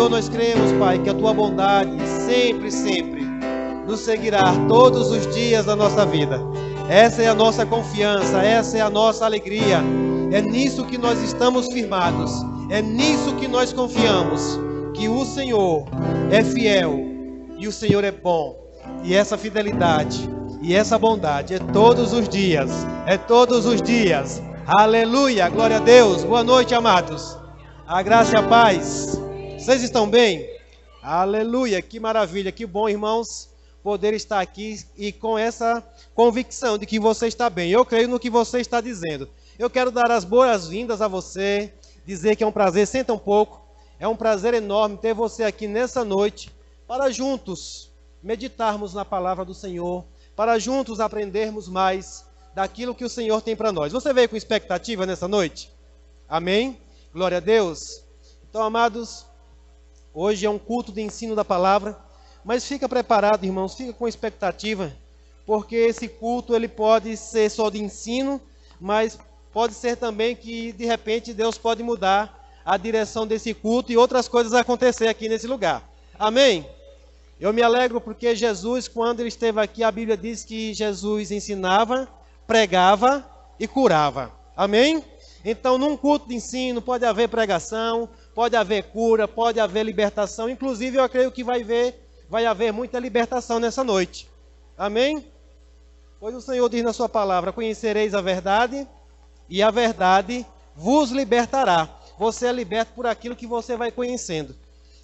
Senhor, nós cremos, Pai, que a Tua bondade sempre, sempre nos seguirá todos os dias da nossa vida. Essa é a nossa confiança, essa é a nossa alegria. É nisso que nós estamos firmados, é nisso que nós confiamos, que o Senhor é fiel e o Senhor é bom. E essa fidelidade e essa bondade é todos os dias, é todos os dias. Aleluia, glória a Deus. Boa noite, amados. A graça e a paz. Vocês estão bem? Aleluia, que maravilha, que bom, irmãos, poder estar aqui e com essa convicção de que você está bem. Eu creio no que você está dizendo. Eu quero dar as boas-vindas a você, dizer que é um prazer, senta um pouco, é um prazer enorme ter você aqui nessa noite, para juntos meditarmos na palavra do Senhor, para juntos aprendermos mais daquilo que o Senhor tem para nós. Você veio com expectativa nessa noite? Amém? Glória a Deus. Então, amados, hoje é um culto de ensino da palavra, mas fica preparado, irmãos, fica com expectativa, porque esse culto ele pode ser só de ensino, mas pode ser também que, de repente, Deus pode mudar a direção desse culto e outras coisas acontecer aqui nesse lugar. Amém? Eu me alegro porque Jesus, quando ele esteve aqui, a Bíblia diz que Jesus ensinava, pregava e curava. Amém? Então, num culto de ensino, pode haver pregação, pode haver cura, pode haver libertação. Inclusive, eu creio que vai haver muita libertação nessa noite. Amém? Pois o Senhor diz na sua palavra: conhecereis a verdade e a verdade vos libertará. Você é liberto por aquilo que você vai conhecendo.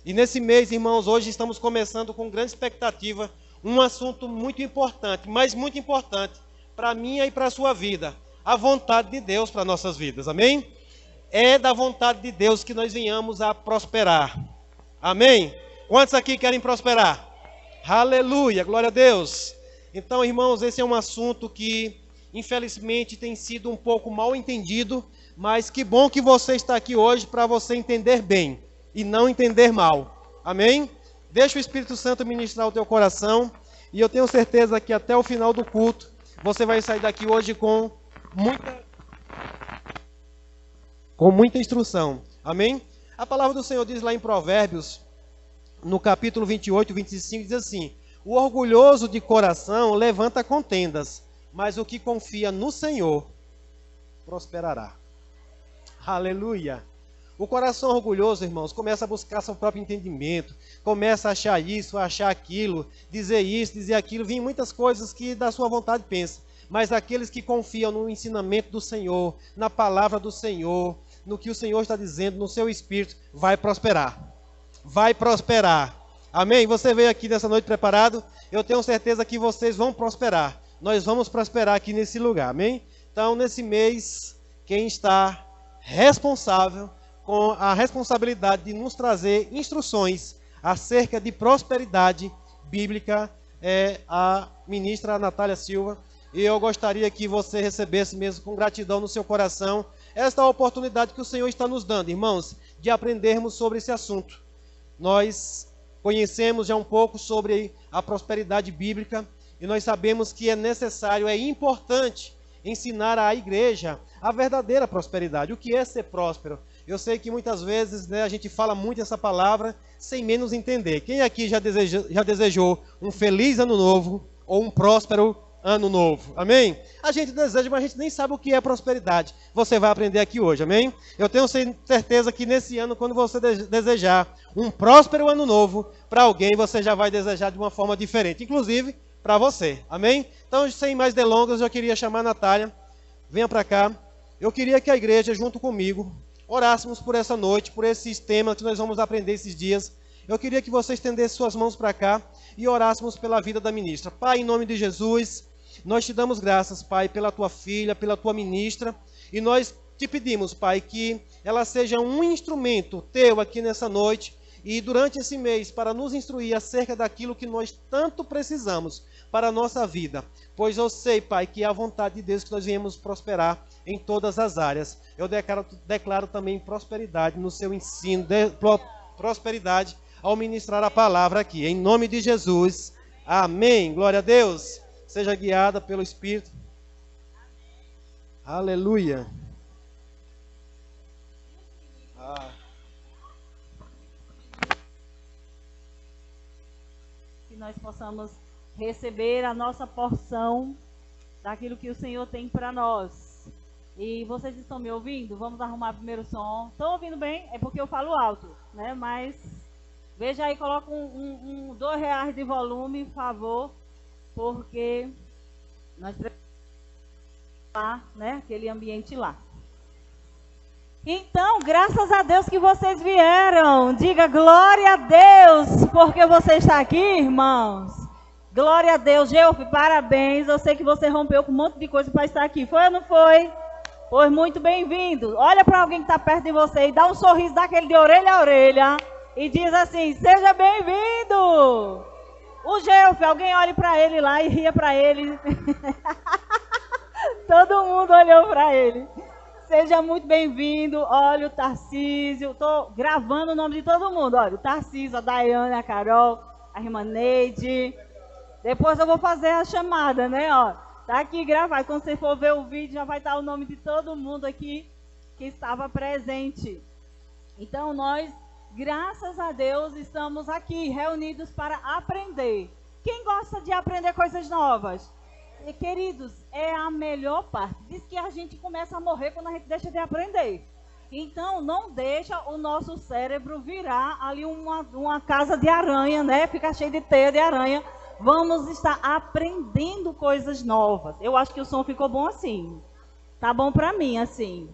E nesse mês, irmãos, hoje estamos começando com grande expectativa um assunto muito importante, mas muito importante para a minha e para a sua vida. A vontade de Deus para nossas vidas. Amém? É da vontade de Deus que nós venhamos a prosperar. Amém? Quantos aqui querem prosperar? Aleluia, glória a Deus. Então, irmãos, esse é um assunto que infelizmente tem sido um pouco mal entendido, mas que bom que você está aqui hoje para você entender bem e não entender mal. Amém? Deixa o Espírito Santo ministrar o teu coração e eu tenho certeza que até o final do culto você vai sair daqui hoje com muita instrução. Amém? A palavra do Senhor diz lá em Provérbios, no capítulo 28, 25, diz assim: o orgulhoso de coração levanta contendas, mas o que confia no Senhor prosperará. Aleluia. O coração orgulhoso, irmãos, começa a buscar seu próprio entendimento, começa a achar isso, a achar aquilo, dizer isso, dizer aquilo, vem muitas coisas que da sua vontade pensa. Mas aqueles que confiam no ensinamento do Senhor, na palavra do Senhor, no que o Senhor está dizendo, no seu espírito, vai prosperar. Vai prosperar. Amém? Você veio aqui nessa noite preparado? Eu tenho certeza que vocês vão prosperar. Nós vamos prosperar aqui nesse lugar. Amém? Então, nesse mês, quem está responsável, com a responsabilidade de nos trazer instruções acerca de prosperidade bíblica, é a ministra Natália Silva. E eu gostaria que você recebesse mesmo com gratidão no seu coração esta oportunidade que o Senhor está nos dando, irmãos, de aprendermos sobre esse assunto. Nós conhecemos já um pouco sobre a prosperidade bíblica e nós sabemos que é necessário, é importante ensinar à igreja a verdadeira prosperidade. O que é ser próspero? Eu sei que muitas vezes, a gente fala muito essa palavra sem menos entender. Quem aqui já desejou um feliz ano novo ou um próspero ano novo? Amém? A gente deseja, mas a gente nem sabe o que é prosperidade. Você vai aprender aqui hoje, amém? Eu tenho certeza que nesse ano, quando você desejar um próspero ano novo para alguém, você já vai desejar de uma forma diferente, inclusive para você, amém? Então, sem mais delongas, eu queria chamar a Natália. Venha para cá. Eu queria que a igreja, junto comigo, orássemos por essa noite, por esses temas que nós vamos aprender esses dias. Eu queria que você estendesse suas mãos para cá e orássemos pela vida da ministra. Pai, em nome de Jesus, nós te damos graças, Pai, pela tua filha, pela tua ministra, e nós te pedimos, Pai, que ela seja um instrumento teu aqui nessa noite e durante esse mês para nos instruir acerca daquilo que nós tanto precisamos para a nossa vida. Pois eu sei, Pai, que é a vontade de Deus que nós venhamos prosperar em todas as áreas. Eu declaro também prosperidade no seu ensino, prosperidade ao ministrar a palavra aqui. Em nome de Jesus. Amém. Glória a Deus. Seja guiada pelo Espírito. Aleluia. nós possamos receber a nossa porção daquilo que o Senhor tem para nós. E vocês estão me ouvindo? Vamos arrumar primeiro o som. Estão ouvindo bem? É porque eu falo alto, né? Mas veja aí, coloca R$2 de volume, por favor, porque nós precisamos lá, né? Aquele ambiente lá. Então, graças a Deus que vocês vieram. Diga glória a Deus, porque você está aqui, irmãos. Glória a Deus. Geoff, parabéns. Eu sei que você rompeu com um monte de coisa para estar aqui. Foi ou não foi? Pois muito bem-vindo. Olha para alguém que está perto de você e dá um sorriso daquele de orelha a orelha e diz assim: seja bem-vindo. O Geoff, alguém olhe para ele lá e ria para ele. Todo mundo olhou para ele. Seja muito bem-vindo. Olha o Tarcísio. Estou gravando o nome de todo mundo. Olha, o Tarcísio, a Daiane, a Carol, a irmã Neide. Depois eu vou fazer a chamada, né? Ó, tá aqui gravado. Quando você for ver o vídeo, já vai estar o nome de todo mundo aqui que estava presente. Então, nós, graças a Deus, estamos aqui reunidos para aprender. Quem gosta de aprender coisas novas? E, queridos, é a melhor parte. Diz que a gente começa a morrer quando a gente deixa de aprender. Então, não deixa o nosso cérebro virar ali uma casa de aranha, né? Ficar cheio de teia de aranha. Vamos estar aprendendo coisas novas. Eu acho que o som ficou bom assim. Tá bom para mim, assim.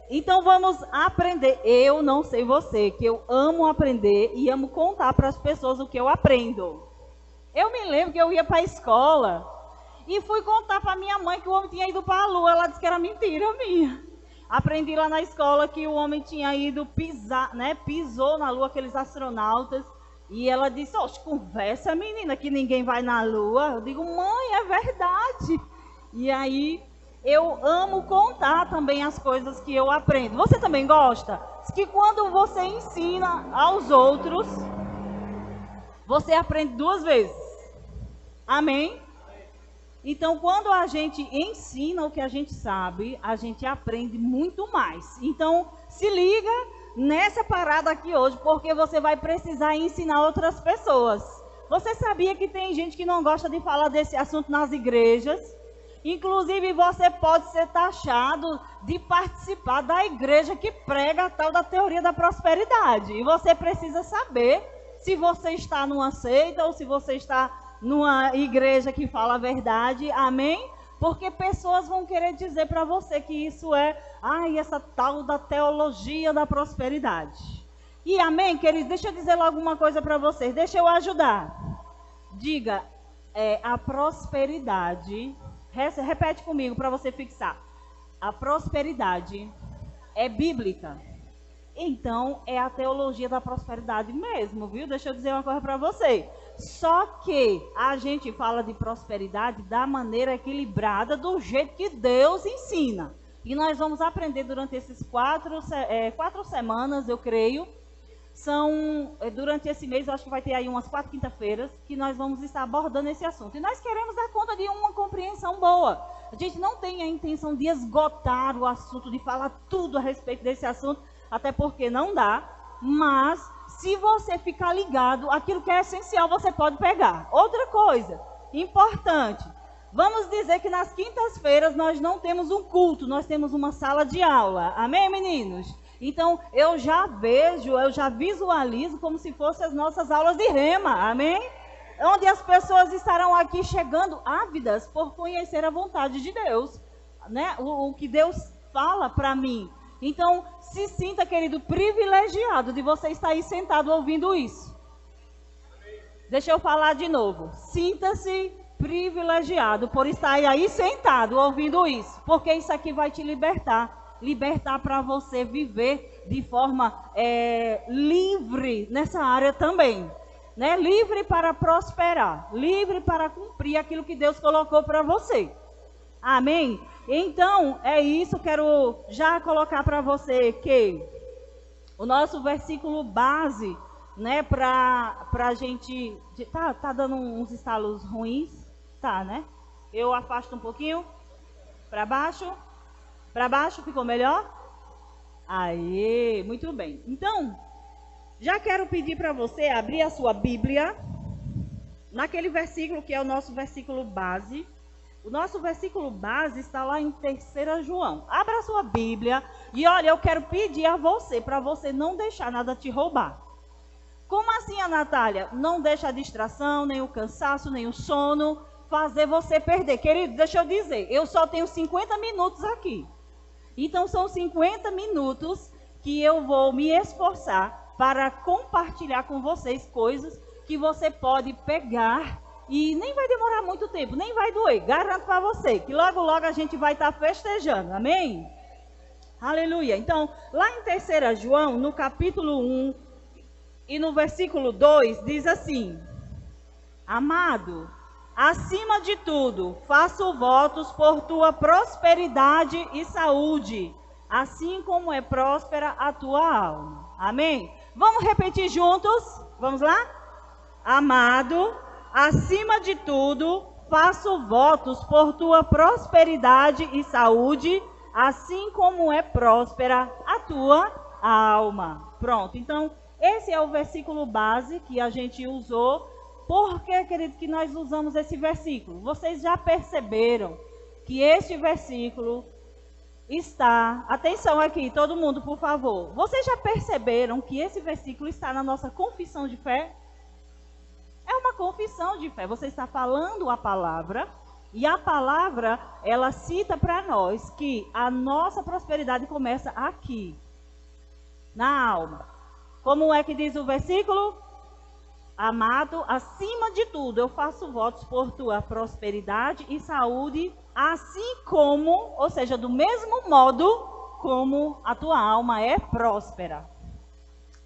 Então, vamos aprender. Eu não sei você, que eu amo aprender e amo contar para as pessoas o que eu aprendo. Eu me lembro que eu ia para a escola e fui contar para minha mãe que o homem tinha ido para a lua. Ela disse que era mentira minha. Aprendi lá na escola que o homem tinha ido pisar, né? Pisou na lua, aqueles astronautas. E ela disse: oxe, conversa, menina, que ninguém vai na lua. Eu digo: mãe, é verdade. E aí, eu amo contar também as coisas que eu aprendo. Você também gosta? Diz que quando você ensina aos outros, você aprende 2 vezes. Amém? Então, quando a gente ensina o que a gente sabe, a gente aprende muito mais. Então, se liga nessa parada aqui hoje, porque você vai precisar ensinar outras pessoas. Você sabia que tem gente que não gosta de falar desse assunto nas igrejas? Inclusive, você pode ser taxado de participar da igreja que prega a tal da teoria da prosperidade. E você precisa saber se você está numa seita ou se você está numa igreja que fala a verdade, amém? Porque pessoas vão querer dizer para você que isso é, essa tal da teologia da prosperidade. E amém, queridos? Deixa eu dizer logo uma coisa para vocês, deixa eu ajudar. Diga, a prosperidade, repete comigo para você fixar. A prosperidade é bíblica. Então, é a teologia da prosperidade mesmo, viu? Deixa eu dizer uma coisa para você. Só que a gente fala de prosperidade da maneira equilibrada, do jeito que Deus ensina. E nós vamos aprender durante esses 4 semanas, eu creio. Durante esse mês, eu acho que vai ter aí umas 4 quinta-feiras, que nós vamos estar abordando esse assunto. E nós queremos dar conta de uma compreensão boa. A gente não tem a intenção de esgotar o assunto, de falar tudo a respeito desse assunto, até porque não dá, mas se você ficar ligado, aquilo que é essencial você pode pegar. Outra coisa importante, vamos dizer que nas quintas-feiras nós não temos um culto, nós temos uma sala de aula, amém, meninos? Então, eu já visualizo como se fossem as nossas aulas de rema, amém? Onde as pessoas estarão aqui chegando ávidas por conhecer a vontade de Deus, né? O que Deus fala para mim. Então, se sinta, querido, privilegiado de você estar aí sentado ouvindo isso. Deixa eu falar de novo. Sinta-se privilegiado por estar aí sentado ouvindo isso. Porque isso aqui vai te libertar. Libertar para você viver de forma livre nessa área também. Né? Livre para prosperar. Livre para cumprir aquilo que Deus colocou para você. Amém? Então, é isso, quero já colocar para você que o nosso versículo base, né, para a gente... Tá dando uns estalos ruins? Tá, né? Eu afasto um pouquinho, para baixo, ficou melhor? Aê, muito bem. Então, Já quero pedir para você abrir a sua Bíblia naquele versículo que é o nosso versículo base. O nosso versículo base está lá em 3 João. Abra a sua Bíblia e olha, eu quero pedir a você, para você não deixar nada te roubar. Como assim, a Natália? Não deixa a distração, nem o cansaço, nem o sono fazer você perder. Querido, deixa eu dizer, eu só tenho 50 minutos aqui. Então são 50 minutos que eu vou me esforçar para compartilhar com vocês coisas que você pode pegar e nem vai demorar muito tempo, nem vai doer. Garanto para você que logo, logo a gente vai estar festejando, amém? Aleluia. Então, lá em 3 João, no capítulo 1 e no versículo 2, diz assim: Amado, acima de tudo, faço votos por tua prosperidade e saúde, assim como é próspera a tua alma. Amém? Vamos repetir juntos? Vamos lá? Amado, acima de tudo, faço votos por tua prosperidade e saúde, assim como é próspera a tua alma. Pronto, então, esse é o versículo base que a gente usou. Por que, querido, que nós usamos esse versículo? Vocês já perceberam que este versículo está... Atenção aqui, todo mundo, por favor. Vocês já perceberam que esse versículo está na nossa confissão de fé? É uma confissão de fé. Você está falando a palavra, e a palavra, ela cita para nós que a nossa prosperidade começa aqui, na alma. Como é que diz o versículo? Amado, acima de tudo, eu faço votos por tua prosperidade e saúde, assim como, ou seja, do mesmo modo como a tua alma é próspera.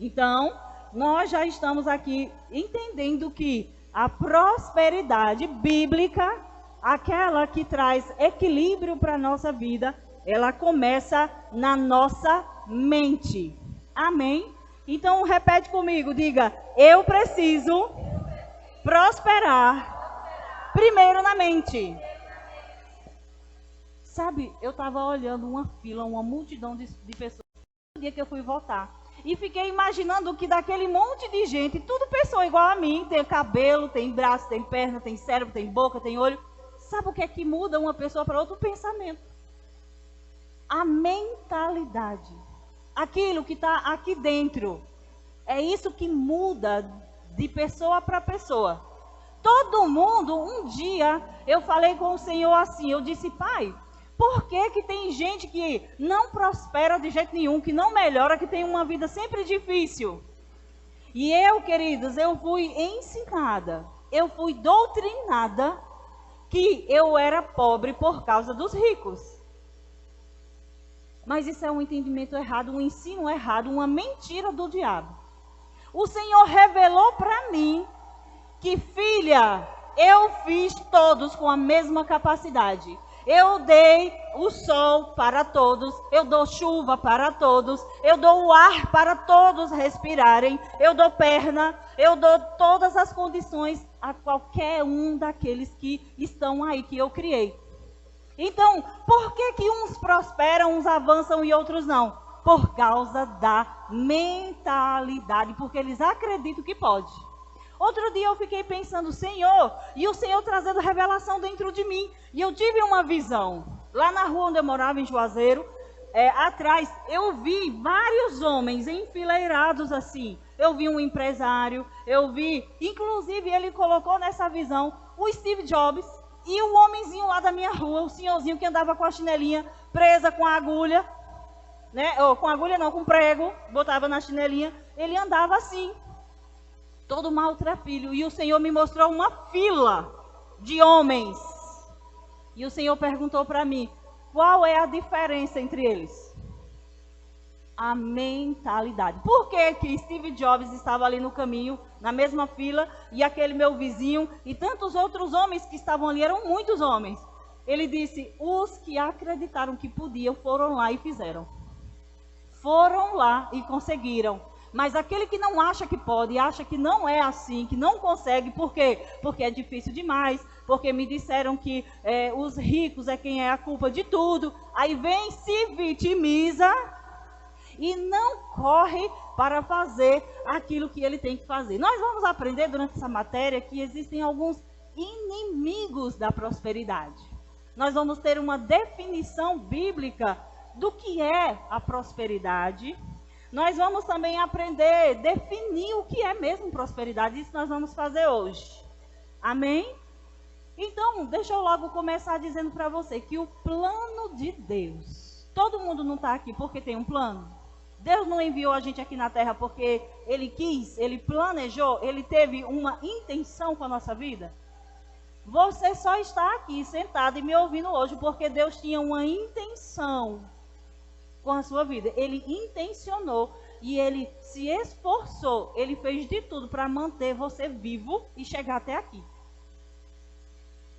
Então, nós já estamos aqui entendendo que a prosperidade bíblica, aquela que traz equilíbrio para a nossa vida, ela começa na nossa mente. Amém? Então, repete comigo, diga, eu preciso prosperar primeiro na mente. Sabe, eu estava olhando uma fila, uma multidão de pessoas no dia que eu fui votar. E fiquei imaginando que daquele monte de gente, tudo pessoa igual a mim, tem cabelo, tem braço, tem perna, tem cérebro, tem boca, tem olho. Sabe o que é que muda uma pessoa para outra? O pensamento. A mentalidade. Aquilo que está aqui dentro. É isso que muda de pessoa para pessoa. Todo mundo, um dia, eu falei com o Senhor assim, eu disse, Pai, por que que tem gente que não prospera de jeito nenhum, que não melhora, que tem uma vida sempre difícil? E eu, queridos, eu fui ensinada, eu fui doutrinada que eu era pobre por causa dos ricos. Mas isso é um entendimento errado, um ensino errado, uma mentira do diabo. O Senhor revelou para mim que, filha, eu fiz todos com a mesma capacidade. Eu dei o sol para todos, eu dou chuva para todos, eu dou o ar para todos respirarem, eu dou perna, eu dou todas as condições a qualquer um daqueles que estão aí, que eu criei. Então, por que que uns prosperam, uns avançam e outros não? Por causa da mentalidade, porque eles acreditam que pode. Outro dia eu fiquei pensando, Senhor, e o Senhor trazendo revelação dentro de mim. E eu tive uma visão. Lá na rua onde eu morava, em Juazeiro, atrás, eu vi vários homens enfileirados assim. Eu vi um empresário, eu vi, inclusive ele colocou nessa visão o Steve Jobs e o homenzinho lá da minha rua, o senhorzinho que andava com a chinelinha presa com a agulha, né? Ou com agulha não, com prego, botava na chinelinha, ele andava assim. Todo maltrapilho. E o Senhor me mostrou uma fila de homens. E o Senhor perguntou para mim, qual é a diferença entre eles? A mentalidade. Por que que Steve Jobs estava ali no caminho, na mesma fila, e aquele meu vizinho, e tantos outros homens que estavam ali, eram muitos homens. Ele disse, os que acreditaram que podiam, foram lá e fizeram. Foram lá e conseguiram. Mas aquele que não acha que pode, acha que não é assim, que não consegue, por quê? Porque é difícil demais, porque me disseram que os ricos é quem é a culpa de tudo. Aí vem, se vitimiza e não corre para fazer aquilo que ele tem que fazer. Nós vamos aprender durante essa matéria que existem alguns inimigos da prosperidade. Nós vamos ter uma definição bíblica do que é a prosperidade. Nós vamos também aprender, definir o que é mesmo prosperidade. Isso nós vamos fazer hoje. Amém? Então, deixa eu logo começar dizendo para você que o plano de Deus, todo mundo não está aqui porque tem um plano. Deus não enviou a gente aqui na terra porque Ele quis, Ele planejou, Ele teve uma intenção com a nossa vida. Você só está aqui sentado e me ouvindo hoje porque Deus tinha uma intenção com a sua vida. Ele intencionou e Ele se esforçou, Ele fez de tudo para manter você vivo e chegar até aqui.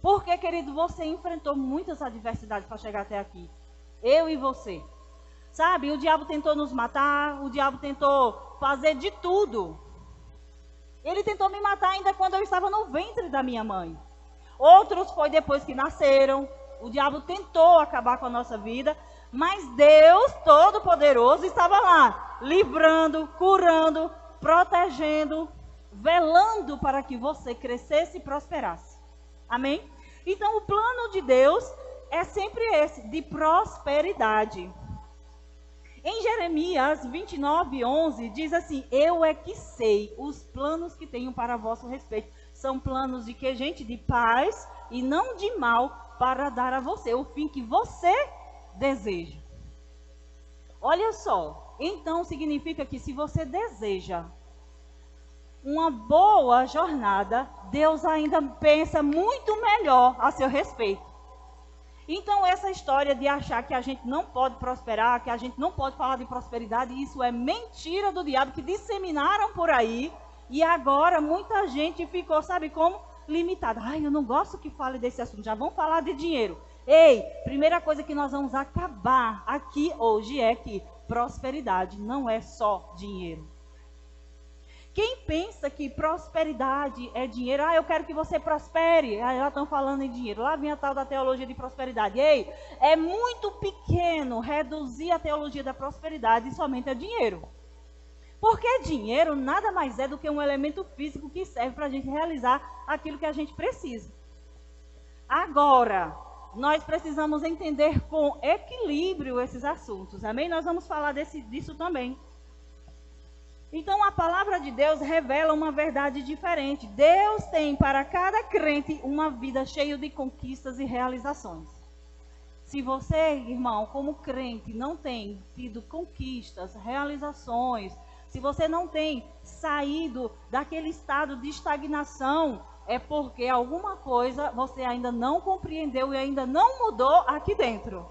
Porque, querido, você enfrentou muitas adversidades para chegar até aqui. Eu e você. Sabe, o diabo tentou nos matar, o diabo tentou fazer de tudo. Ele tentou me matar ainda quando eu estava no ventre da minha mãe. Outros foi depois que nasceram. O diabo tentou acabar com a nossa vida, mas Deus Todo-Poderoso estava lá, livrando, curando, protegendo, velando para que você crescesse e prosperasse. Amém? Então, o plano de Deus é sempre esse, de prosperidade. Em Jeremias 29:11, diz assim: eu é que sei os planos que tenho para vosso respeito. São planos de que, gente? De paz e não de mal, para dar a você o fim que você deseja. Olha só, então significa que se você deseja uma boa jornada, Deus ainda pensa muito melhor a seu respeito. Então essa história de achar que a gente não pode prosperar, que a gente não pode falar de prosperidade, isso é mentira do diabo que disseminaram por aí. E agora muita gente ficou, sabe como? Limitada. Ai, eu não gosto que fale desse assunto, já vamos falar de dinheiro. Ei, primeira coisa que nós vamos acabar aqui hoje é que prosperidade não é só dinheiro. Quem pensa que prosperidade é dinheiro, eu quero que você prospere, já estão falando em dinheiro, lá vem a tal da teologia de prosperidade. Ei, é muito pequeno reduzir a teologia da prosperidade somente a dinheiro. Porque dinheiro nada mais é do que um elemento físico que serve para a gente realizar aquilo que a gente precisa. Agora, nós precisamos entender com equilíbrio esses assuntos, amém? Nós vamos falar disso também. Então, a palavra de Deus revela uma verdade diferente. Deus tem para cada crente uma vida cheia de conquistas e realizações. Se você, irmão, como crente, não tem tido conquistas, realizações, se você não tem saído daquele estado de estagnação, é porque alguma coisa você ainda não compreendeu e ainda não mudou aqui dentro.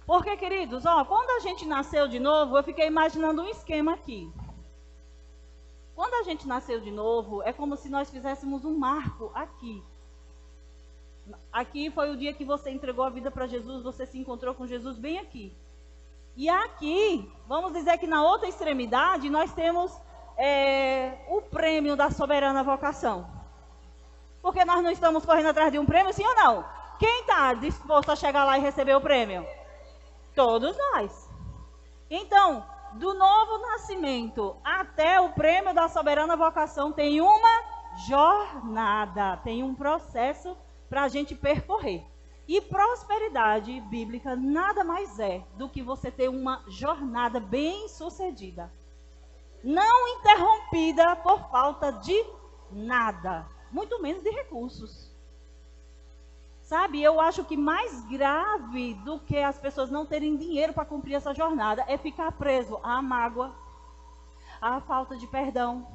Porque, queridos, quando a gente nasceu de novo, eu fiquei imaginando um esquema aqui. Quando a gente nasceu de novo, é como se nós fizéssemos um marco aqui. Aqui foi o dia que você entregou a vida para Jesus, você se encontrou com Jesus bem aqui. E aqui, vamos dizer que na outra extremidade, nós temos o prêmio da soberana vocação. Porque nós não estamos correndo atrás de um prêmio, sim ou não? Quem está disposto a chegar lá e receber o prêmio? Todos nós. Então, do novo nascimento até o prêmio da soberana vocação, tem uma jornada, tem um processo para a gente percorrer. E prosperidade bíblica nada mais é do que você ter uma jornada bem sucedida, não interrompida por falta de nada, muito menos de recursos. Sabe, eu acho que mais grave do que as pessoas não terem dinheiro para cumprir essa jornada é ficar preso à mágoa, à falta de perdão,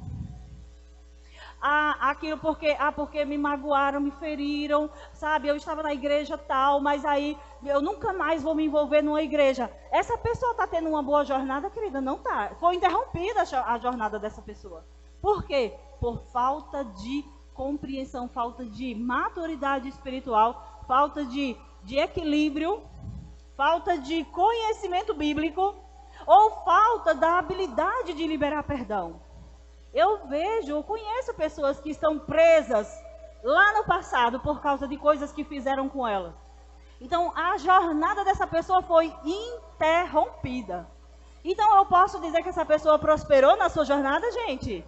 aquilo porque me magoaram, me feriram, sabe, eu estava na igreja tal, mas aí eu nunca mais vou me envolver numa igreja. Essa pessoa está tendo uma boa jornada, querida? Não está. Foi interrompida a jornada dessa pessoa. Por quê? Por falta de compreensão, falta de maturidade espiritual, falta de equilíbrio, falta de conhecimento bíblico ou falta da habilidade de liberar perdão. Eu conheço pessoas que estão presas lá no passado por causa de coisas que fizeram com elas. Então, a jornada dessa pessoa foi interrompida. Então eu posso dizer que essa pessoa prosperou na sua jornada, gente?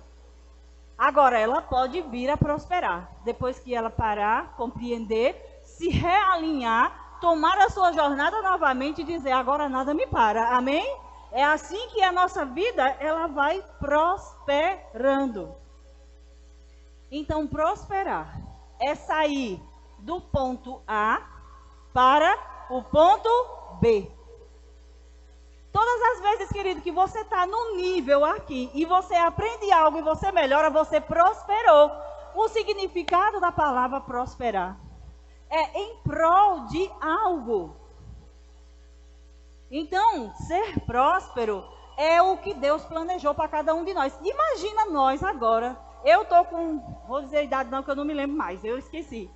Agora, ela pode vir a prosperar. Depois que ela parar, compreender, se realinhar, tomar a sua jornada novamente e dizer, agora nada me para. Amém? É assim que a nossa vida, ela vai prosperando. Então, prosperar é sair do ponto A para o ponto B. Todas as vezes, querido, que você está no nível aqui e você aprende algo e você melhora, você prosperou. O significado da palavra prosperar é em prol de algo. Então, ser próspero é o que Deus planejou para cada um de nós. Imagina nós agora, eu estou com, vou dizer a idade não, que eu não me lembro mais, eu esqueci.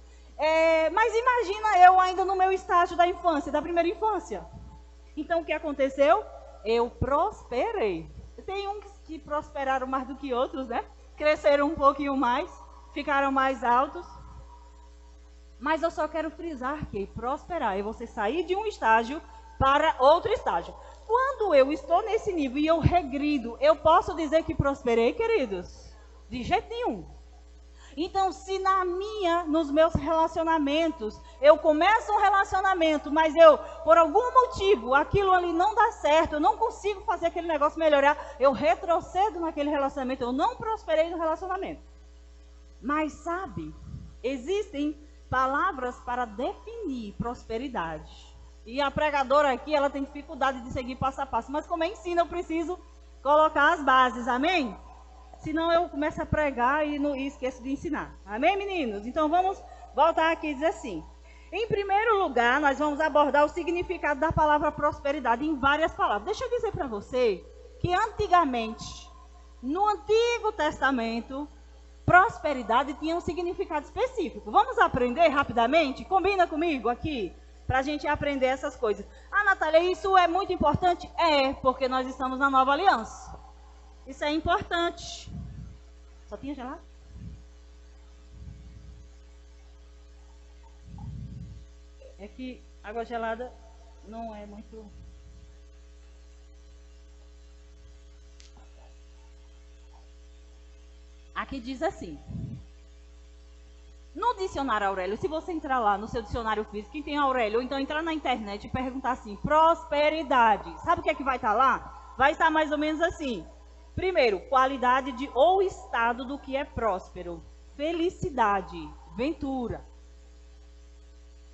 Mas imagina eu ainda no meu estágio da infância, da primeira infância. Então, o que aconteceu? Eu prosperei. Tem uns que prosperaram mais do que outros, né? Cresceram um pouquinho mais, ficaram mais altos. Mas eu só quero frisar que prosperar é você sair de um estágio para outro estágio. Quando eu estou nesse nível e eu regrido, eu posso dizer que prosperei, queridos? De jeito nenhum. Então, se nos meus relacionamentos, eu começo um relacionamento, mas por algum motivo, aquilo ali não dá certo, eu não consigo fazer aquele negócio melhorar, eu retrocedo naquele relacionamento, eu não prosperei no relacionamento. Mas sabe, existem palavras para definir prosperidade. E a pregadora aqui, ela tem dificuldade de seguir passo a passo, mas como é ensino, eu preciso colocar as bases, amém? Senão eu começo a pregar e esqueço de ensinar. Amém, meninos? Então vamos voltar aqui e dizer assim. Em primeiro lugar, nós vamos abordar o significado da palavra prosperidade em várias palavras. Deixa eu dizer para você que antigamente, no Antigo Testamento, prosperidade tinha um significado específico. Vamos aprender rapidamente? Combina comigo aqui, para a gente aprender essas coisas. Ah, Natália, isso é muito importante? É, porque nós estamos na nova aliança. Isso é importante. Só tinha gelado? É que água gelada não é muito... Aqui diz assim. No dicionário Aurélio, se você entrar lá no seu dicionário físico, quem tem Aurélio, ou então entrar na internet e perguntar assim, prosperidade. Sabe o que é que vai estar lá? Vai estar mais ou menos assim. Primeiro, qualidade de ou estado do que é próspero. Felicidade, ventura.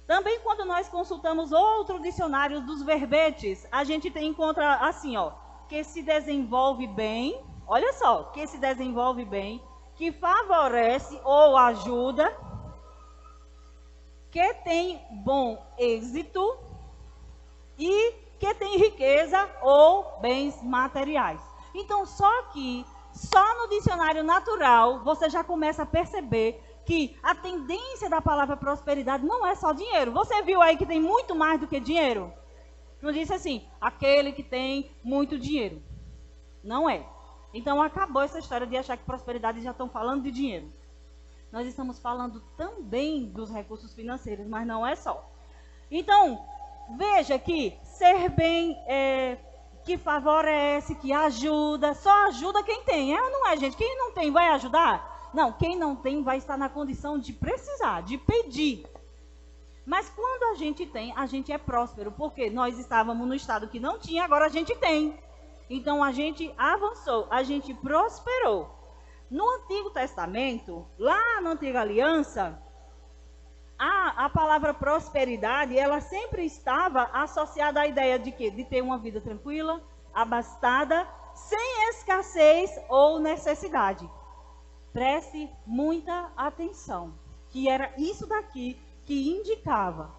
Também quando nós consultamos outro dicionário dos verbetes, a gente encontra assim, ó, que se desenvolve bem, olha só, que se desenvolve bem, que favorece ou ajuda, que tem bom êxito e que tem riqueza ou bens materiais. Então, só no dicionário natural, você já começa a perceber que a tendência da palavra prosperidade não é só dinheiro. Você viu aí que tem muito mais do que dinheiro? Não disse assim, aquele que tem muito dinheiro. Não é. Então, acabou essa história de achar que prosperidade já estão falando de dinheiro. Nós estamos falando também dos recursos financeiros, mas não é só. Então, veja que ser bem... que favorece, que ajuda, só ajuda quem tem, é ou não é, gente? Quem não tem vai ajudar? Não, quem não tem vai estar na condição de precisar, de pedir. Mas quando a gente tem, a gente é próspero, porque nós estávamos no estado que não tinha, agora a gente tem. Então a gente avançou, a gente prosperou. No Antigo Testamento, lá na Antiga Aliança, a palavra prosperidade, ela sempre estava associada à ideia de quê? De ter uma vida tranquila, abastada, sem escassez ou necessidade. Preste muita atenção, que era isso daqui que indicava.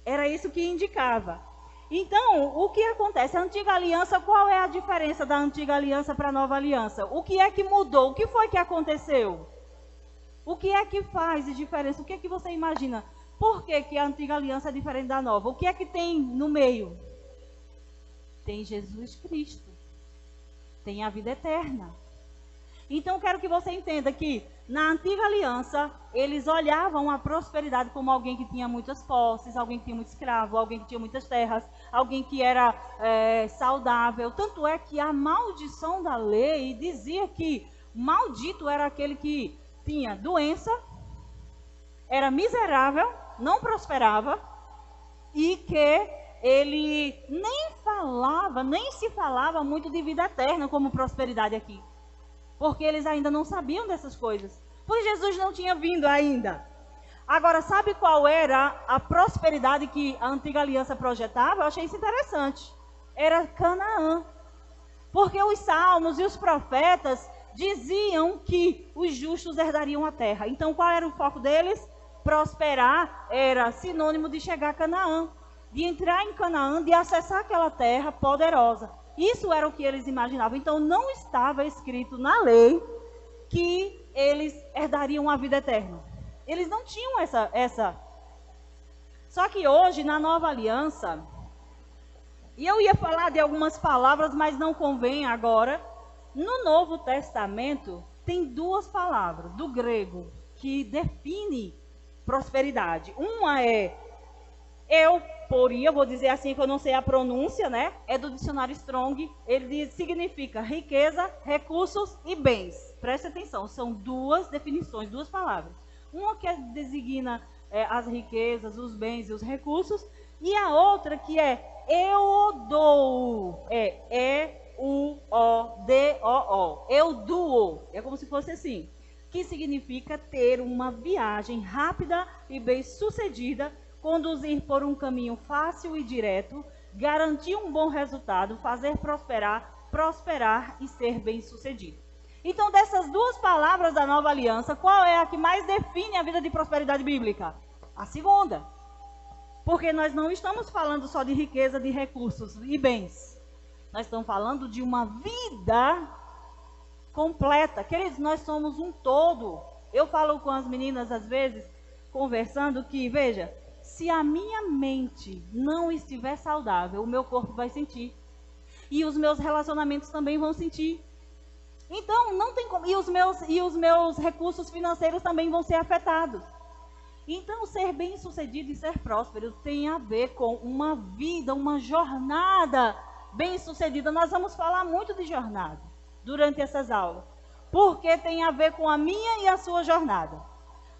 Era isso que indicava. Então, o que acontece? A Antiga Aliança, qual é a diferença da Antiga Aliança para a Nova Aliança? O que é que mudou? O que foi que aconteceu? O que é que faz de diferença? O que é que você imagina? Por que a Antiga Aliança é diferente da Nova? O que é que tem no meio? Tem Jesus Cristo. Tem a vida eterna. Então, quero que você entenda que na antiga aliança, eles olhavam a prosperidade como alguém que tinha muitas posses, alguém que tinha muito escravo, alguém que tinha muitas terras, alguém que era saudável. Tanto é que a maldição da lei dizia que maldito era aquele que tinha doença, era miserável, não prosperava e que ele nem se falava muito de vida eterna como prosperidade aqui. Porque eles ainda não sabiam dessas coisas. Pois Jesus não tinha vindo ainda. Agora, sabe qual era a prosperidade que a antiga aliança projetava? Eu achei isso interessante. Era Canaã. Porque os salmos e os profetas diziam que os justos herdariam a terra. Então, qual era o foco deles? Prosperar era sinônimo de chegar a Canaã, de entrar em Canaã, de acessar aquela terra poderosa. Isso era o que eles imaginavam. Então, não estava escrito na lei que eles herdariam a vida eterna. Eles não tinham essa. Só que hoje, na nova aliança, e eu ia falar de algumas palavras, mas não convém agora. No Novo Testamento, tem duas palavras do grego que define prosperidade. Uma é euporia, vou dizer assim que eu não sei a pronúncia, né? É do dicionário Strong. Ele significa riqueza, recursos e bens. Preste atenção, são duas definições, duas palavras. Uma que designa as riquezas, os bens e os recursos, e a outra que é eudoo, E-U-O-D-O-O, eudoo, é como se fosse assim, que significa ter uma viagem rápida e bem-sucedida, conduzir por um caminho fácil e direto, garantir um bom resultado, fazer prosperar e ser bem-sucedido. Então, dessas duas palavras da nova aliança, qual é a que mais define a vida de prosperidade bíblica? A segunda. Porque nós não estamos falando só de riqueza, de recursos e bens. Nós estamos falando de uma vida completa. Queridos, nós somos um todo. Eu falo com as meninas, às vezes, conversando, que, veja, se a minha mente não estiver saudável, o meu corpo vai sentir. E os meus relacionamentos também vão sentir. Então, não tem como. E os meus recursos financeiros também vão ser afetados. Então, ser bem-sucedido e ser próspero tem a ver com uma vida, uma jornada bem-sucedida. Nós vamos falar muito de jornada durante essas aulas. Porque tem a ver com a minha e a sua jornada.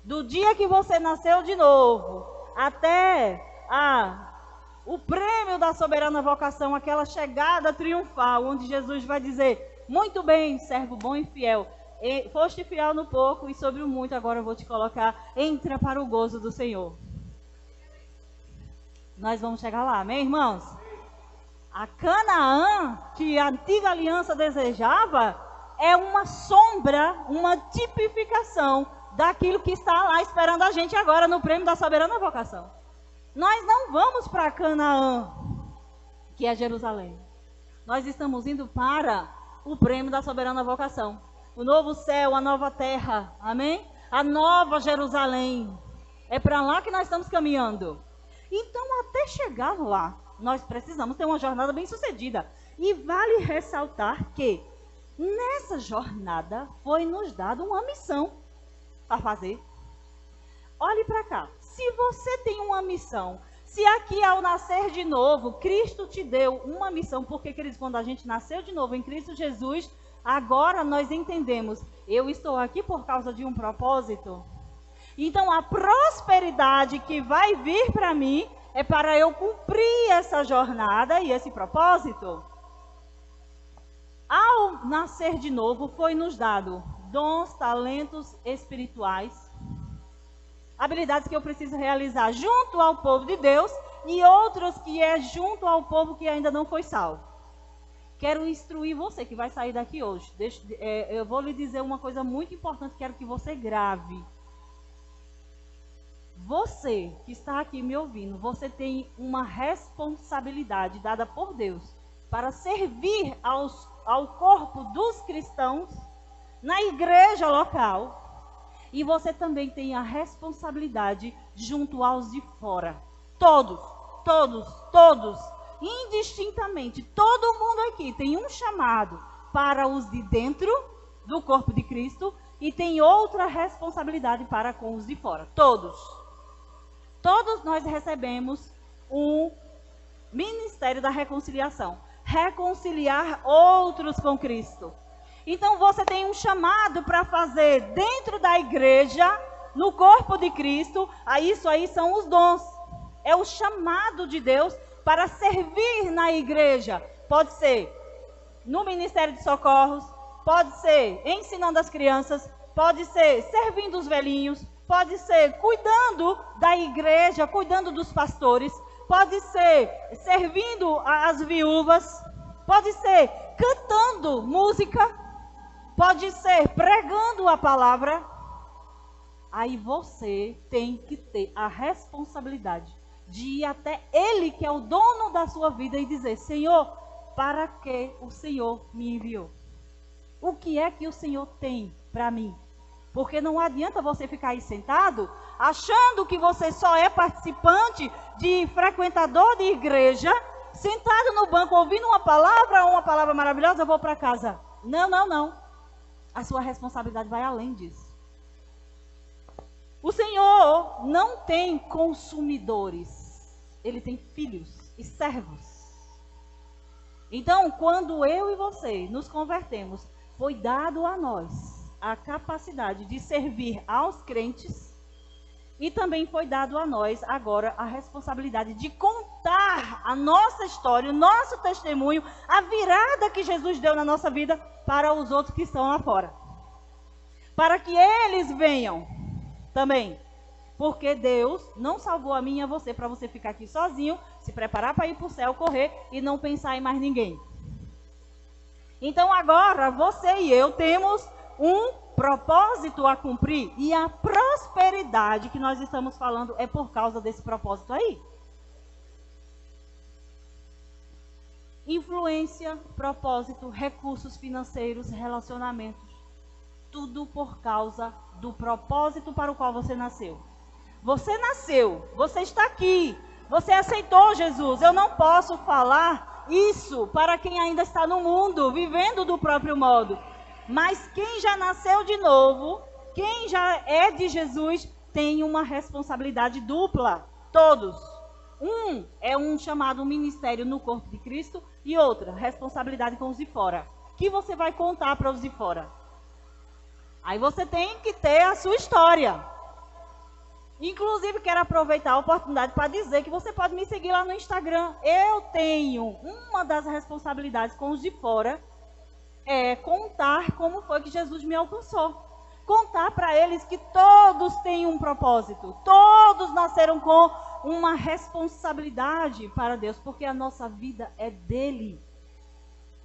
Do dia que você nasceu de novo, até o prêmio da soberana vocação, aquela chegada triunfal, onde Jesus vai dizer: muito bem, servo bom e fiel. Foste fiel no pouco e sobre o muito agora eu vou te colocar. Entra para o gozo do Senhor. Nós vamos chegar lá, amém, irmãos? A Canaã, que a antiga aliança desejava, é uma sombra, uma tipificação daquilo que está lá esperando a gente agora no prêmio da soberana vocação. Nós não vamos para Canaã, que é Jerusalém. Nós estamos indo para o prêmio da soberana vocação. O novo céu, a nova terra, amém? A nova Jerusalém. É para lá que nós estamos caminhando. Então, até chegar lá, nós precisamos ter uma jornada bem-sucedida. E vale ressaltar que, nessa jornada, foi nos dada uma missão para fazer. Olhe para cá. Se você tem uma missão, se aqui ao nascer de novo, Cristo te deu uma missão, porque, queridos, quando a gente nasceu de novo em Cristo Jesus, agora nós entendemos, eu estou aqui por causa de um propósito. Então, a prosperidade que vai vir para mim é para eu cumprir essa jornada e esse propósito. Ao nascer de novo, foi nos dado dons, talentos espirituais, habilidades que eu preciso realizar junto ao povo de Deus e outros que é junto ao povo que ainda não foi salvo. Quero instruir você que vai sair daqui hoje. Eu vou lhe dizer uma coisa muito importante, quero que você grave. Você que está aqui me ouvindo, você tem uma responsabilidade dada por Deus para servir ao corpo dos cristãos na igreja local. E você também tem a responsabilidade junto aos de fora. Todos, indistintamente, todo mundo aqui tem um chamado para os de dentro do corpo de Cristo e tem outra responsabilidade para com os de fora. Todos nós recebemos um ministério da reconciliação. Reconciliar outros com Cristo. Então você tem um chamado para fazer dentro da igreja, no corpo de Cristo. Isso aí são os dons. É o chamado de Deus para servir na igreja. Pode ser no ministério de socorros, pode ser ensinando as crianças, pode ser servindo os velhinhos, pode ser cuidando da igreja, cuidando dos pastores, pode ser servindo as viúvas, pode ser cantando música, pode ser pregando a palavra. Aí você tem que ter a responsabilidade de ir até Ele, que é o dono da sua vida, e dizer: Senhor, para que o Senhor me enviou? O que é que o Senhor tem para mim? Porque não adianta você ficar aí sentado, achando que você só é participante de frequentador de igreja, sentado no banco ouvindo uma palavra maravilhosa, eu vou para casa. Não. A sua responsabilidade vai além disso. O Senhor não tem consumidores, Ele tem filhos e servos. Então, quando eu e você nos convertemos, foi dado a nós a capacidade de servir aos crentes e também foi dado a nós agora a responsabilidade de contar a nossa história, o nosso testemunho, a virada que Jesus deu na nossa vida para os outros que estão lá fora. Para que eles venham também. Porque Deus não salvou a mim e a você para você ficar aqui sozinho, se preparar para ir para o céu, correr e não pensar em mais ninguém. Então agora você e eu temos um propósito a cumprir, e a prosperidade que nós estamos falando é por causa desse propósito aí. Influência, propósito, recursos financeiros, relacionamentos, tudo por causa do propósito para o qual você nasceu. Você nasceu, você está aqui, você aceitou Jesus. Eu não posso falar isso para quem ainda está no mundo, vivendo do próprio modo. Mas quem já nasceu de novo, quem já é de Jesus, tem uma responsabilidade dupla. Todos. Um é um chamado ministério no corpo de Cristo e outra, responsabilidade com os de fora. Que você vai contar para os de fora? Aí você tem que ter a sua história. Inclusive, quero aproveitar a oportunidade para dizer que você pode me seguir lá no Instagram. Eu tenho uma das responsabilidades com os de fora, é contar como foi que Jesus me alcançou. Contar para eles que todos têm um propósito. Todos nasceram com uma responsabilidade para Deus, porque a nossa vida é dele.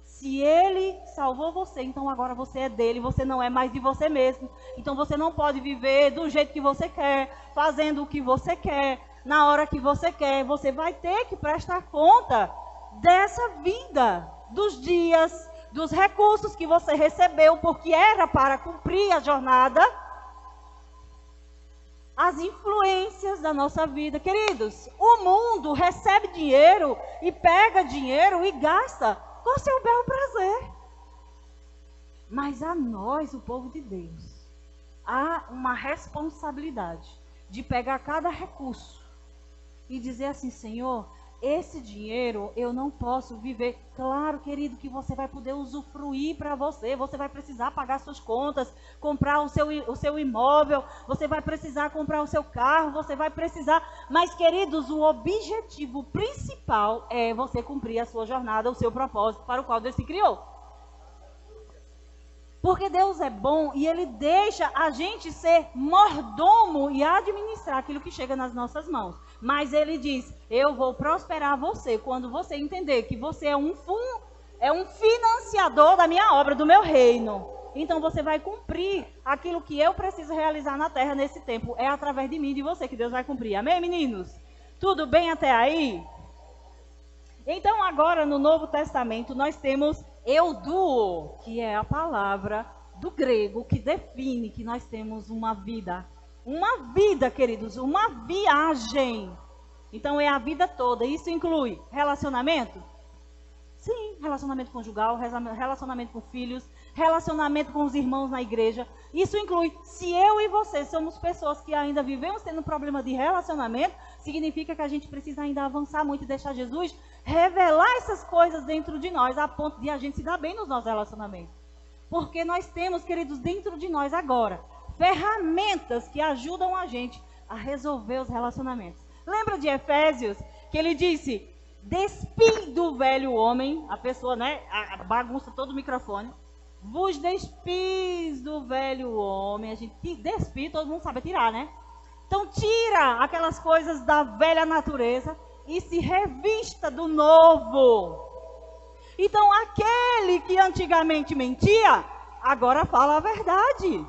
Se ele salvou você, então agora você é dele, você não é mais de você mesmo. Então você não pode viver do jeito que você quer, fazendo o que você quer, na hora que você quer. Você vai ter que prestar conta dessa vida, dos dias, dos recursos que você recebeu, porque era para cumprir a jornada, as influências da nossa vida. Queridos, o mundo recebe dinheiro e pega dinheiro e gasta com seu bel prazer. Mas a nós, o povo de Deus, há uma responsabilidade de pegar cada recurso e dizer assim: Senhor, esse dinheiro eu não posso viver. Claro, querido, que você vai poder usufruir para você. Você vai precisar pagar suas contas, comprar o seu imóvel, você vai precisar comprar o seu carro, você vai precisar. Mas, queridos, o objetivo principal é você cumprir a sua jornada, o seu propósito para o qual Deus te criou. Porque Deus é bom e Ele deixa a gente ser mordomo e administrar aquilo que chega nas nossas mãos. Mas Ele diz: eu vou prosperar você quando você entender que você é um financiador da minha obra, do meu reino. Então você vai cumprir aquilo que eu preciso realizar na terra nesse tempo. É através de mim e de você que Deus vai cumprir. Amém, meninos? Tudo bem até aí? Então agora no Novo Testamento nós temos euduo, que é a palavra do grego que define que nós temos uma vida. Uma vida, queridos, uma viagem. Então é a vida toda. Isso inclui relacionamento, Sim, relacionamento conjugal, relacionamento com filhos, relacionamento com os irmãos na igreja. Isso inclui, se eu e você somos pessoas que ainda vivemos tendo problema de relacionamento, significa que a gente precisa ainda avançar muito e deixar Jesus revelar essas coisas dentro de nós, a ponto de a gente se dar bem nos nossos relacionamentos. Porque nós temos, queridos, dentro de nós agora, ferramentas que ajudam a gente a resolver os relacionamentos. Lembra de Efésios, que ele disse, despi do velho homem, a pessoa, né, a bagunça todo o microfone, vos despis do velho homem, a gente despir, todo mundo sabe tirar, né? Então tira aquelas coisas da velha natureza e se revista do novo. Então aquele que antigamente mentia, agora fala a verdade.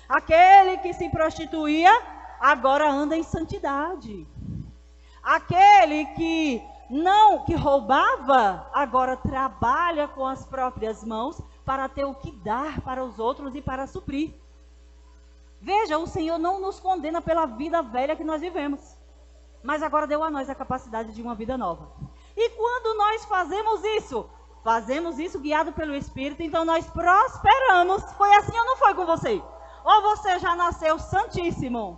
Aquele que se prostituía, agora anda em santidade. Aquele que roubava, agora trabalha com as próprias mãos para ter o que dar para os outros e para suprir. Veja, o Senhor não nos condena pela vida velha que nós vivemos, mas agora deu a nós a capacidade de uma vida nova. E quando nós fazemos isso guiado pelo Espírito, então nós prosperamos. Foi assim ou não foi com você? Ou você já nasceu santíssimo?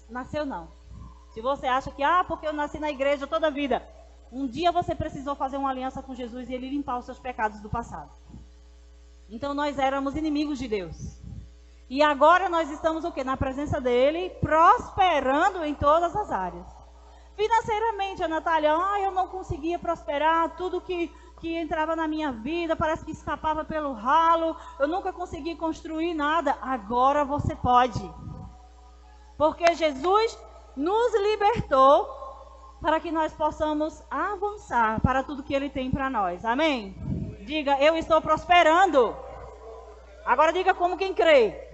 Nasceu não. Se você acha que, porque eu nasci na igreja toda a vida, um dia você precisou fazer uma aliança com Jesus e ele limpar os seus pecados do passado. Então nós éramos inimigos de Deus. E agora nós estamos o quê? Na presença dele, prosperando em todas as áreas. Financeiramente, a Natália, eu não conseguia prosperar, tudo que entrava na minha vida, parece que escapava pelo ralo, eu nunca consegui construir nada. Agora você pode. Porque Jesus nos libertou para que nós possamos avançar para tudo que ele tem para nós. Amém? Diga, eu estou prosperando. Agora diga como quem crê.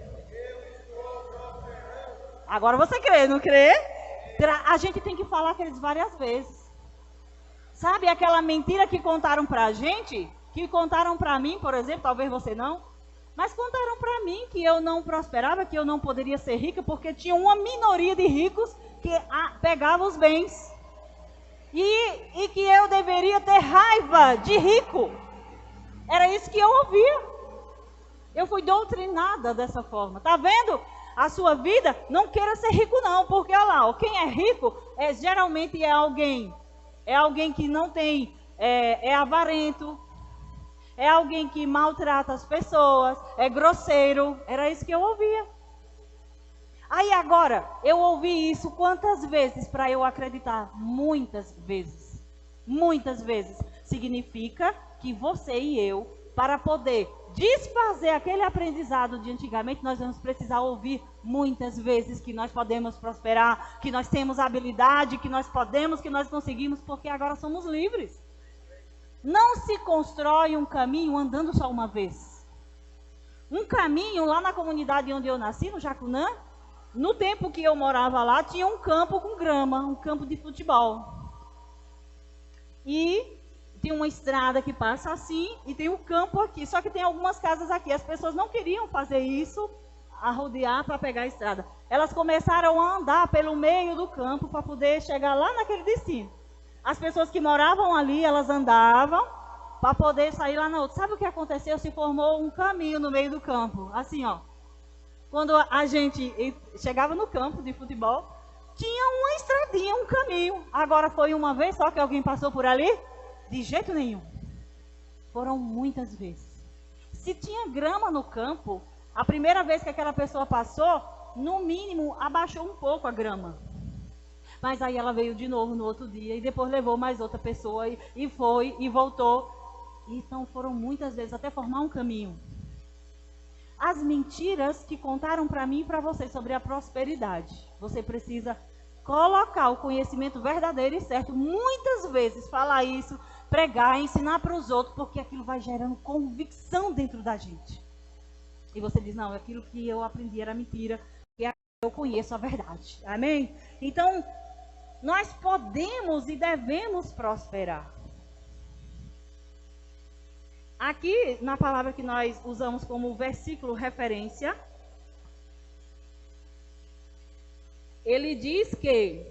Agora você crê, não crê? A gente tem que falar aqueles várias vezes. Sabe aquela mentira que contaram pra gente? Que contaram pra mim, por exemplo, talvez você não. Mas contaram pra mim que eu não prosperava, que eu não poderia ser rica, porque tinha uma minoria de ricos que pegava os bens. E que eu deveria ter raiva de rico. Era isso que eu ouvia. Eu fui doutrinada dessa forma. Tá vendo? A sua vida, não queira ser rico não, porque olha lá, quem é rico geralmente é alguém que não tem, é avarento, é alguém que maltrata as pessoas, é grosseiro. Era isso que eu ouvia. Aí agora, eu ouvi isso quantas vezes para eu acreditar? Muitas vezes. Muitas vezes. Significa que você e eu, para poder desfazer aquele aprendizado de antigamente, nós vamos precisar ouvir muitas vezes que nós podemos prosperar, que nós temos habilidade, que nós podemos, que nós conseguimos, porque agora somos livres. Não se constrói um caminho andando só uma vez. Um caminho lá na comunidade onde eu nasci, no Jacunã, no tempo que eu morava lá, tinha um campo com grama, um campo de futebol. E tem uma estrada que passa assim e tem um campo aqui. Só que tem algumas casas aqui. As pessoas não queriam fazer isso, a rodear para pegar a estrada. Elas começaram a andar pelo meio do campo para poder chegar lá naquele destino. As pessoas que moravam ali, elas andavam para poder sair lá na outra. Sabe o que aconteceu? Se formou um caminho no meio do campo. Assim, ó. Quando a gente chegava no campo de futebol, tinha uma estradinha, um caminho. Agora foi uma vez só que alguém passou por ali? De jeito nenhum. Foram muitas vezes. Se tinha grama no campo, a primeira vez que aquela pessoa passou, no mínimo, abaixou um pouco a grama. Mas aí ela veio de novo no outro dia e depois levou mais outra pessoa e foi e voltou. Então foram muitas vezes até formar um caminho. As mentiras que contaram para mim e para você sobre a prosperidade. Você precisa colocar o conhecimento verdadeiro e certo. Muitas vezes falar isso, pregar, ensinar para os outros, porque aquilo vai gerando convicção dentro da gente. E você diz, não, aquilo que eu aprendi era mentira, e eu conheço a verdade. Amém? Então, nós podemos e devemos prosperar. Aqui, na palavra que nós usamos como versículo referência, ele diz que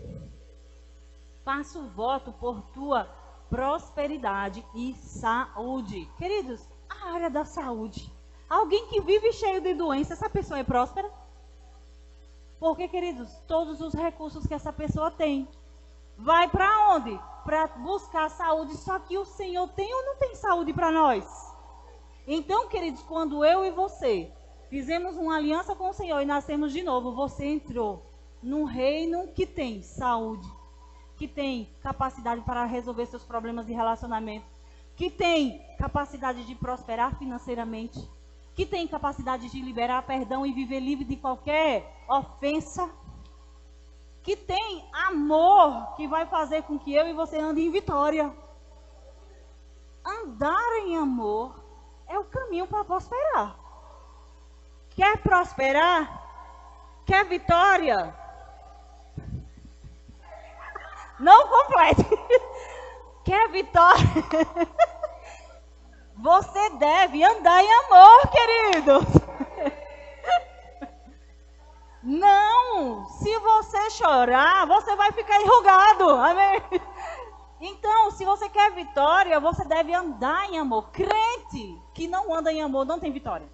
faço voto por tua prosperidade e saúde. Queridos, a área da saúde. Alguém que vive cheio de doença, essa pessoa é próspera? Porque, queridos, todos os recursos que essa pessoa tem, vai para onde? Para buscar saúde. Só que o Senhor tem ou não tem saúde para nós? Então, queridos, quando eu e você fizemos uma aliança com o Senhor e nascemos de novo, você entrou num reino que tem saúde, que tem capacidade para resolver seus problemas de relacionamento, que tem capacidade de prosperar financeiramente, que tem capacidade de liberar perdão e viver livre de qualquer ofensa, que tem amor que vai fazer com que eu e você andem em vitória. Andar em amor é o caminho para prosperar. Quer prosperar? Quer vitória? Não complete. Quer vitória? Você deve andar em amor, queridos. Não, se você chorar, você vai ficar enrugado. Amém? Então, se você quer vitória, você deve andar em amor. Crente que não anda em amor não tem vitória.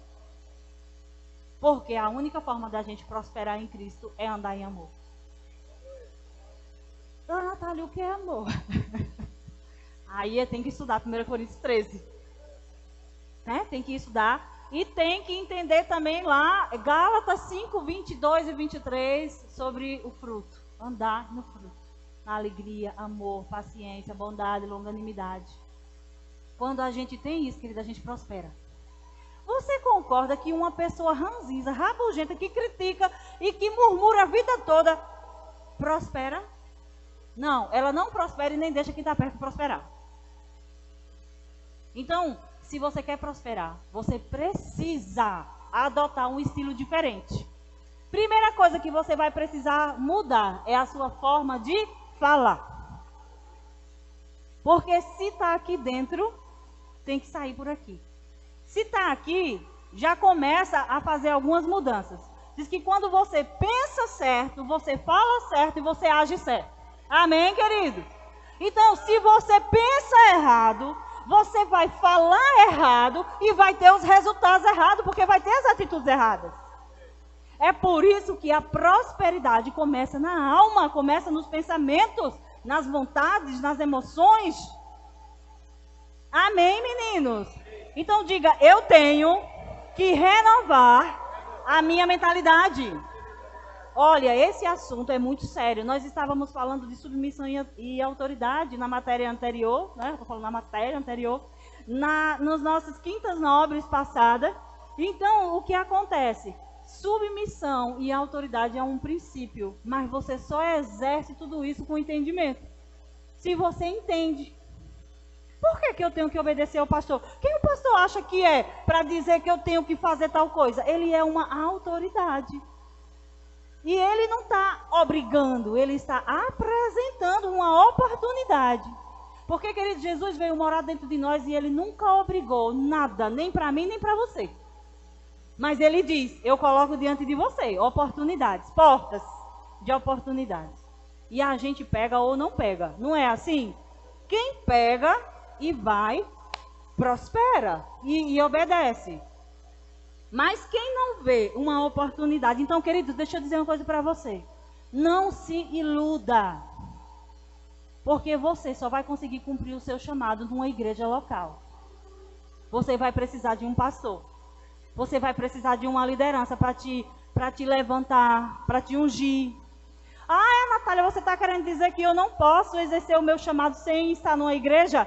Porque a única forma da gente prosperar em Cristo é andar em amor. Ah, Natália, o que é amor? Aí tem que estudar 1 Coríntios 13. Né? Tem que estudar. E tem que entender também lá, Gálatas 5, 22 e 23, sobre o fruto. Andar no fruto. Na alegria, amor, paciência, bondade, longanimidade. Quando a gente tem isso, querida, a gente prospera. Você concorda que uma pessoa ranzinza, rabugenta, que critica e que murmura a vida toda, prospera? Não, ela não prospera e nem deixa quem está perto prosperar. Então, se você quer prosperar, você precisa adotar um estilo diferente. Primeira coisa que você vai precisar mudar é a sua forma de falar. Porque se está aqui dentro, tem que sair por aqui. Se está aqui, já começa a fazer algumas mudanças. Diz que quando você pensa certo, você fala certo e você age certo. Amém, querido? Então, se você pensa errado, você vai falar errado e vai ter os resultados errados, porque vai ter as atitudes erradas. É por isso que a prosperidade começa na alma, começa nos pensamentos, nas vontades, nas emoções. Amém, meninos? Então diga, eu tenho que renovar a minha mentalidade. Olha, esse assunto é muito sério. Nós estávamos falando de submissão e autoridade na matéria anterior, né? Estou falando na matéria anterior, nos nossas quintas nobres passadas. Então, o que acontece? Submissão e autoridade é um princípio, mas você só exerce tudo isso com entendimento. Se você entende. Por que eu tenho que obedecer ao pastor? Quem o pastor acha que é para dizer que eu tenho que fazer tal coisa? Ele é uma autoridade. E ele não está obrigando, ele está apresentando uma oportunidade. Porque, querido, Jesus veio morar dentro de nós e ele nunca obrigou nada, nem para mim, nem para você. Mas ele diz, eu coloco diante de você oportunidades, portas de oportunidades. E a gente pega ou não pega, não é assim? Quem pega e vai, prospera e obedece. Mas quem não vê uma oportunidade... Então, queridos, deixa eu dizer uma coisa para você. Não se iluda. Porque você só vai conseguir cumprir o seu chamado numa igreja local. Você vai precisar de um pastor. Você vai precisar de uma liderança para te levantar, para te ungir. Ah, Natália, você está querendo dizer que eu não posso exercer o meu chamado sem estar numa igreja?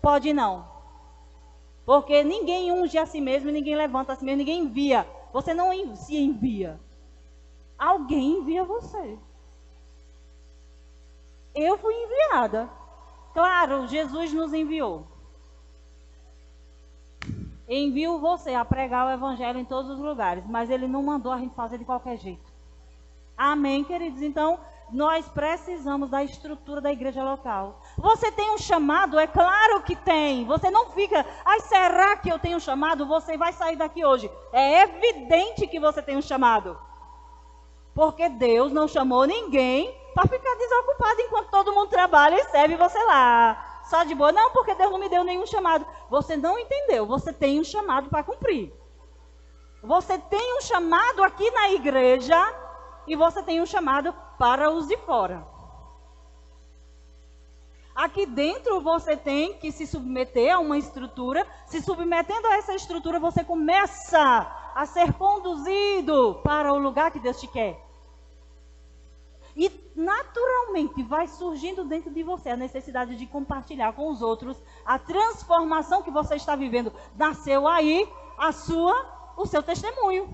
Pode não. Porque ninguém unge a si mesmo, ninguém levanta a si mesmo, ninguém envia. Você não se envia. Alguém envia você. Eu fui enviada. Claro, Jesus nos enviou. Enviou você a pregar o evangelho em todos os lugares, mas ele não mandou a gente fazer de qualquer jeito. Amém, queridos? Então, nós precisamos da estrutura da igreja local. Você tem um chamado? É claro que tem. Você não fica, ai, será que eu tenho um chamado? Você vai sair daqui hoje. É evidente que você tem um chamado. Porque Deus não chamou ninguém para ficar desocupado enquanto todo mundo trabalha e serve você lá. só de boa. Não, porque Deus não me deu nenhum chamado. Você não entendeu. Você tem um chamado para cumprir. Você tem um chamado aqui na igreja e você tem um chamado para os de fora. Aqui dentro você tem que se submeter a uma estrutura. Se submetendo a essa estrutura, você começa a ser conduzido para o lugar que Deus te quer. E naturalmente vai surgindo dentro de você a necessidade de compartilhar com os outros a transformação que você está vivendo. Nasceu aí o seu testemunho.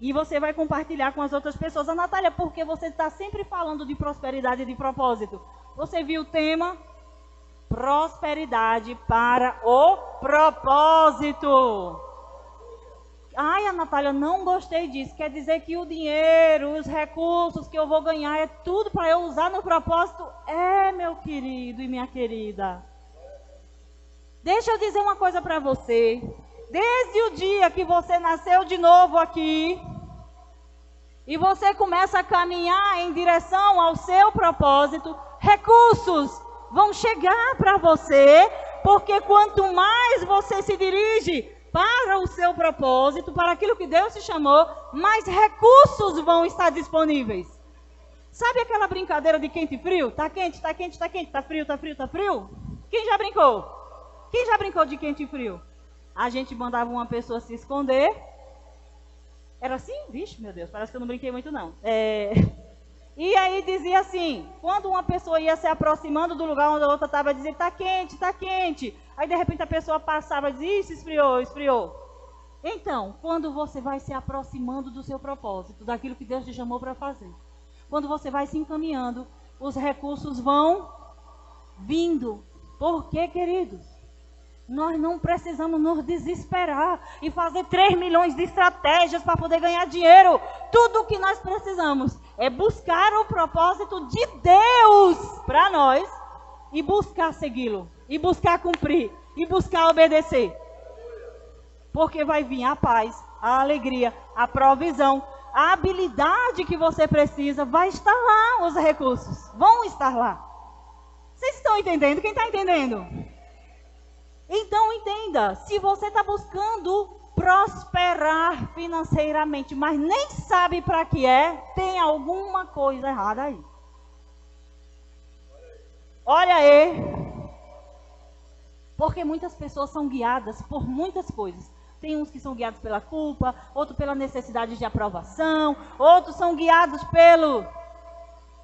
E você vai compartilhar com as outras pessoas. A Natália, porque você está sempre falando de prosperidade e de propósito. Você viu o tema? Prosperidade para o propósito. Ai, a Natália, não gostei disso. Quer dizer que o dinheiro, os recursos que eu vou ganhar é tudo para eu usar no propósito? É, meu querido e minha querida. Deixa eu dizer uma coisa para você. Desde o dia que você nasceu de novo aqui, e você começa a caminhar em direção ao seu propósito, recursos vão chegar para você, porque quanto mais você se dirige para o seu propósito, para aquilo que Deus te chamou, mais recursos vão estar disponíveis. Sabe aquela brincadeira de quente e frio? Tá quente, tá quente, tá quente, tá frio, tá frio, tá frio? Quem já brincou? Quem já brincou de quente e frio? A gente mandava uma pessoa se esconder. Era assim? Vixe, meu Deus, parece que eu não brinquei muito não. E aí dizia assim, quando uma pessoa ia se aproximando do lugar onde a outra estava, dizia, tá quente, tá quente. Aí de repente a pessoa passava e dizia, isso esfriou, esfriou. Então, quando você vai se aproximando do seu propósito, daquilo que Deus te chamou para fazer, quando você vai se encaminhando, os recursos vão vindo. Por quê, queridos? Nós não precisamos nos desesperar e fazer 3 milhões de estratégias para poder ganhar dinheiro. Tudo o que nós precisamos é buscar o propósito de Deus para nós e buscar segui-lo, e buscar cumprir, e buscar obedecer. Porque vai vir a paz, a alegria, a provisão, a habilidade que você precisa, vai estar lá, os recursos vão estar lá. Vocês estão entendendo? Quem está entendendo? Então entenda, se você está buscando prosperar financeiramente, mas nem sabe para que tem alguma coisa errada aí. Olha aí. Porque muitas pessoas são guiadas por muitas coisas. Tem uns que são guiados pela culpa, outros pela necessidade de aprovação, outros são guiados pelo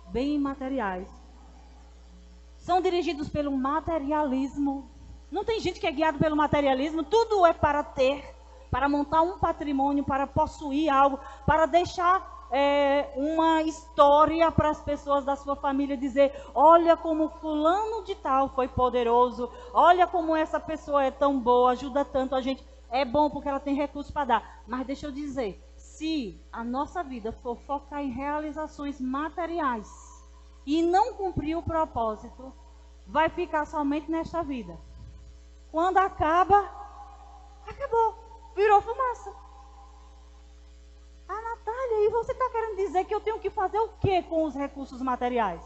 bem materiais. São dirigidos pelo materialismo. Não tem gente que é guiado pelo materialismo, tudo é para ter, para montar um patrimônio, para possuir algo, para deixar uma história para as pessoas da sua família, dizer, olha como fulano de tal foi poderoso, olha como essa pessoa é tão boa, ajuda tanto a gente. É bom porque ela tem recursos para dar, mas deixa eu dizer, se a nossa vida for focar em realizações materiais e não cumprir o propósito, vai ficar somente nesta vida. Quando acaba, acabou, virou fumaça. Ah, Natália, e você está querendo dizer que eu tenho que fazer o que com os recursos materiais?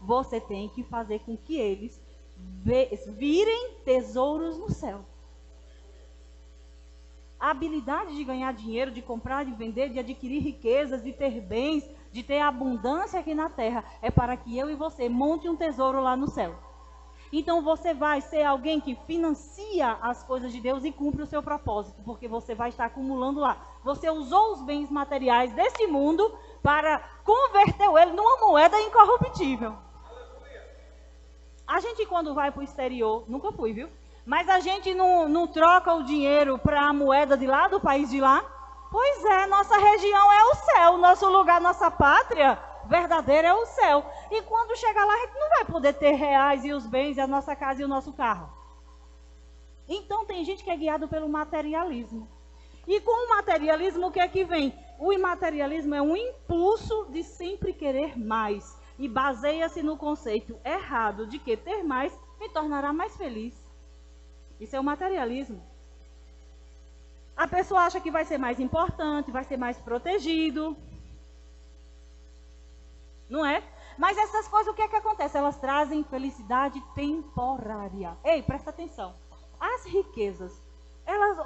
Você tem que fazer com que eles virem tesouros no céu. A habilidade de ganhar dinheiro, de comprar, de vender, de adquirir riquezas, de ter bens, de ter abundância aqui na terra, é para que eu e você monte um tesouro lá no céu. Então você vai ser alguém que financia as coisas de Deus e cumpre o seu propósito, porque você vai estar acumulando lá. Você usou os bens materiais deste mundo para converter ele numa moeda incorruptível. A gente quando vai para o exterior, nunca fui, viu? Mas a gente não troca o dinheiro para a moeda de lá, do país de lá? Pois é, nossa região é o céu, nosso lugar, nossa pátria verdadeira é o céu. E quando chegar lá, a gente não vai poder ter reais e os bens, e a nossa casa e o nosso carro. Então tem gente que é guiado pelo materialismo. E com o materialismo, o que é que vem? O imaterialismo é um impulso de sempre querer mais. E baseia-se no conceito errado de que ter mais me tornará mais feliz. Isso é o materialismo. A pessoa acha que vai ser mais importante, vai ser mais protegido. Não é? Mas essas coisas, o que é que acontece? Elas trazem felicidade temporária. Ei, presta atenção. As riquezas,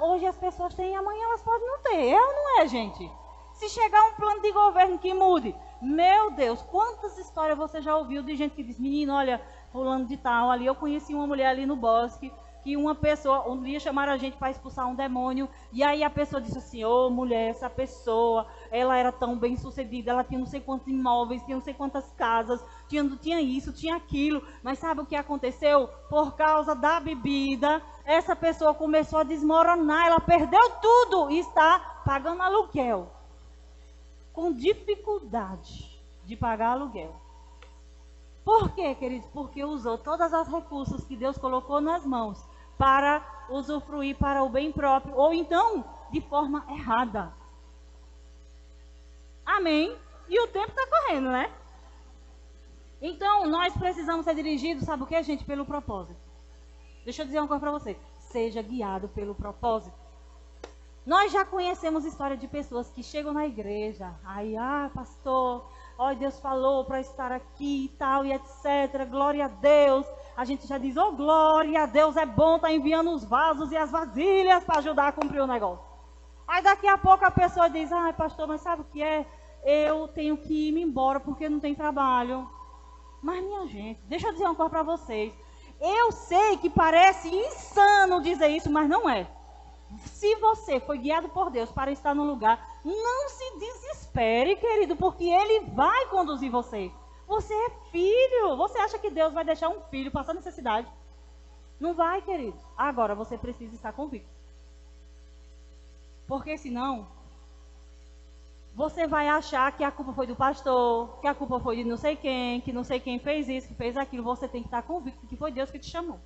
hoje as pessoas têm, amanhã elas podem não ter. É ou não é, gente? Se chegar um plano de governo que mude, meu Deus, quantas histórias você já ouviu de gente que diz, menino, olha, fulano de tal ali, eu conheci uma mulher ali no bosque, que uma pessoa, um dia chamaram a gente para expulsar um demônio, e aí a pessoa disse assim, ô mulher, essa pessoa, ela era tão bem sucedida, ela tinha não sei quantos imóveis, tinha não sei quantas casas, tinha isso, tinha aquilo, mas sabe o que aconteceu? Por causa da bebida, essa pessoa começou a desmoronar, ela perdeu tudo e está pagando aluguel, com dificuldade de pagar aluguel. Por quê, queridos? Porque usou todos os recursos que Deus colocou nas mãos para usufruir para o bem próprio, ou então de forma errada. Amém? E o tempo está correndo, né? Então, nós precisamos ser dirigidos, sabe o que, gente? Pelo propósito. Deixa eu dizer uma coisa para você. Seja guiado pelo propósito. Nós já conhecemos história de pessoas que chegam na igreja, aí, pastor, ó, Deus falou para estar aqui e tal, e etc, glória a Deus. A gente já diz, glória a Deus, é bom estar enviando os vasos e as vasilhas para ajudar a cumprir o negócio. Aí daqui a pouco a pessoa diz, pastor, mas sabe o que é? Eu tenho que ir embora porque não tem trabalho. Mas minha gente, deixa eu dizer uma coisa para vocês. Eu sei que parece insano dizer isso, mas não é. Se você foi guiado por Deus para estar num lugar, não se desespere, querido, porque Ele vai conduzir você. Você é filho. Você acha que Deus vai deixar um filho passar necessidade? Não vai, querido. Agora você precisa estar convicto. Porque senão, você vai achar que a culpa foi do pastor, que a culpa foi de não sei quem, que não sei quem fez isso, que fez aquilo. Você tem que estar convicto que foi Deus que te chamou.